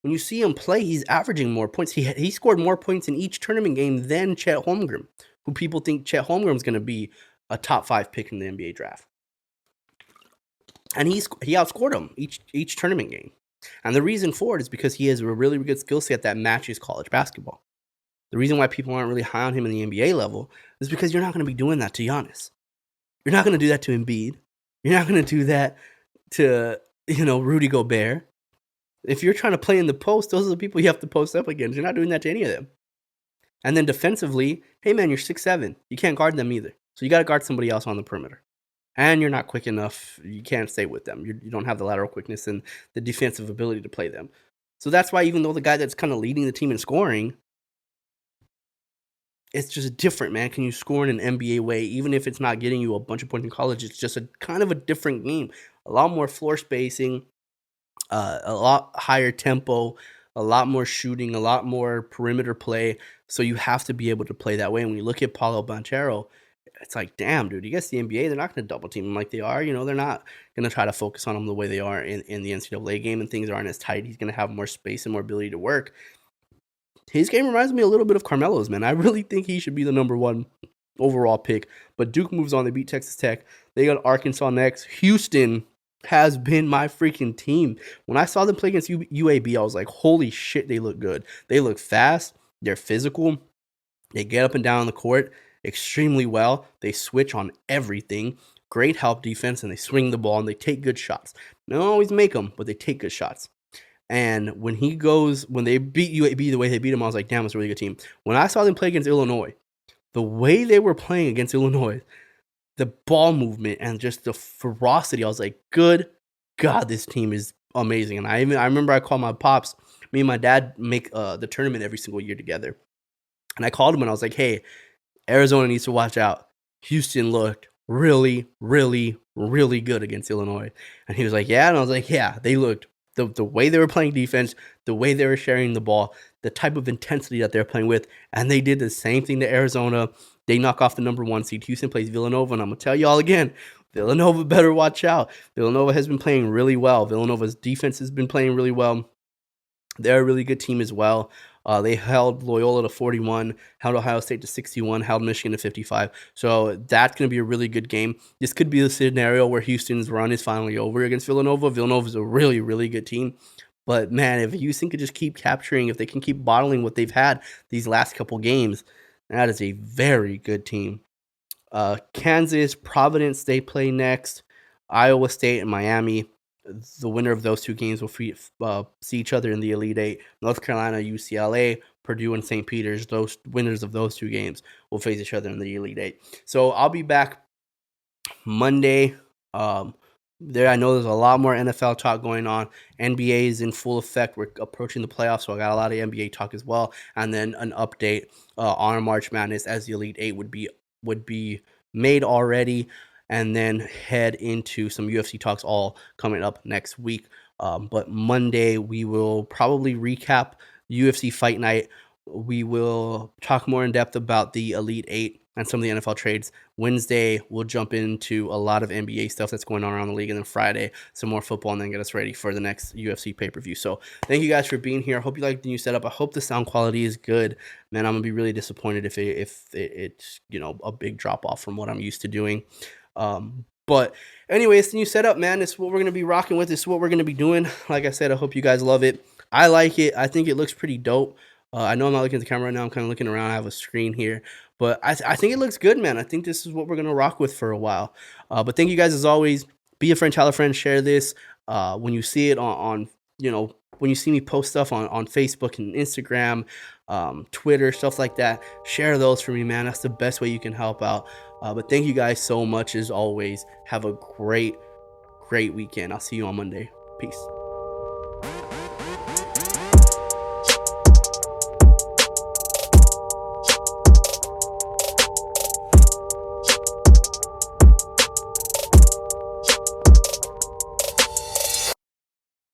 When you see him play, he's averaging more points. He scored more points in each tournament game than Chet Holmgren, who people think Chet Holmgren is going to be a top 5 pick in the NBA draft. And he outscored him each tournament game. And the reason for it is because he has a really, really good skill set that matches college basketball. The reason why people aren't really high on him in the NBA level is because you're not going to be doing that to Giannis. You're not going to do that to Embiid. You're not going to do that to, Rudy Gobert. If you're trying to play in the post, those are the people you have to post up against. You're not doing that to any of them. And then defensively, hey man, you're 6'7". You can't guard them either. So you got to guard somebody else on the perimeter. And you're not quick enough. You can't stay with them. You don't have the lateral quickness and the defensive ability to play them. So that's why even though the guy that's kind of leading the team in scoring, it's just different, man. Can you score in an NBA way? Even if it's not getting you a bunch of points in college, it's just a kind of a different game. A lot more floor spacing, a lot higher tempo, a lot more shooting, a lot more perimeter play. So you have to be able to play that way. And when you look at Paulo Banchero, it's like, damn, dude, you guys the NBA, they're not going to double team him like they are. They're not going to try to focus on him the way they are in the NCAA game, and things aren't as tight. He's going to have more space and more ability to work. His game reminds me a little bit of Carmelo's, man. I really think he should be the number 1 overall pick. But Duke moves on. They beat Texas Tech. They got Arkansas next. Houston has been my freaking team. When I saw them play against UAB, I was like, holy shit, they look good. They look fast. They're physical. They get up and down the court extremely well. They switch on everything. Great help defense, and they swing the ball, and they take good shots. They don't always make them, but they take good shots. And when they beat UAB the way they beat them, I was like, damn, it's a really good team. When I saw them play against Illinois, the way they were playing against Illinois, the ball movement and just the ferocity, I was like, good God, this team is amazing. And I remember I called my pops. Me and my dad make the tournament every single year together. And I called him and I was like, hey, Arizona needs to watch out. Houston looked really, really, really good against Illinois. And he was like, yeah. And I was like, yeah, they looked, the way they were playing defense, the way they were sharing the ball, the type of intensity that they're playing with. And they did the same thing to Arizona. They knock off the number 1 seed. Houston plays Villanova. And I'm going to tell y'all again, Villanova better watch out. Villanova has been playing really well. Villanova's defense has been playing really well. They're a really good team as well. They held Loyola to 41, held Ohio State to 61, held Michigan to 55. So that's going to be a really good game. This could be the scenario where Houston's run is finally over against Villanova. Villanova's a really, really good team. But, man, if Houston could just keep capturing, if they can keep bottling what they've had these last couple games, that is a very good team. Kansas, Providence, they play next. Iowa State and Miami. The winner of those 2 games will see each other in the Elite Eight. North Carolina, UCLA, Purdue, and St. Peter's, those winners of those 2 games will face each other in the Elite Eight. So I'll be back Monday. There, I know there's a lot more NFL talk going on. NBA is in full effect. We're approaching the playoffs, so I got a lot of NBA talk as well. And then an update on March Madness as the Elite Eight would be made already. And then head into some UFC talks all coming up next week. But Monday, we will probably recap UFC Fight Night. We will talk more in depth about the Elite Eight and some of the NFL trades. Wednesday, we'll jump into a lot of NBA stuff that's going on around the league. And then Friday, some more football, and then get us ready for the next UFC pay-per-view. So thank you guys for being here. I hope you like the new setup. I hope the sound quality is good. Man, I'm going to be really disappointed if it's a big drop-off from what I'm used to doing. But anyway, it's the new setup, man. It's what we're going to be rocking with. It's what we're going to be doing. Like I said, I hope you guys love it. I like it. I think it looks pretty dope. I know I'm not looking at the camera right now. I'm kind of looking around. I have a screen here. But I think it looks good, man. I think this is what we're going to rock with for a while. But thank you guys as always. Be a friend, tell a friend, share this. When you see it on when you see me post stuff on Facebook and Instagram, Twitter, stuff like that, share those for me, man. That's the best way you can help out. But thank you guys so much as always. Have a great weekend. I'll see you on Monday. Peace.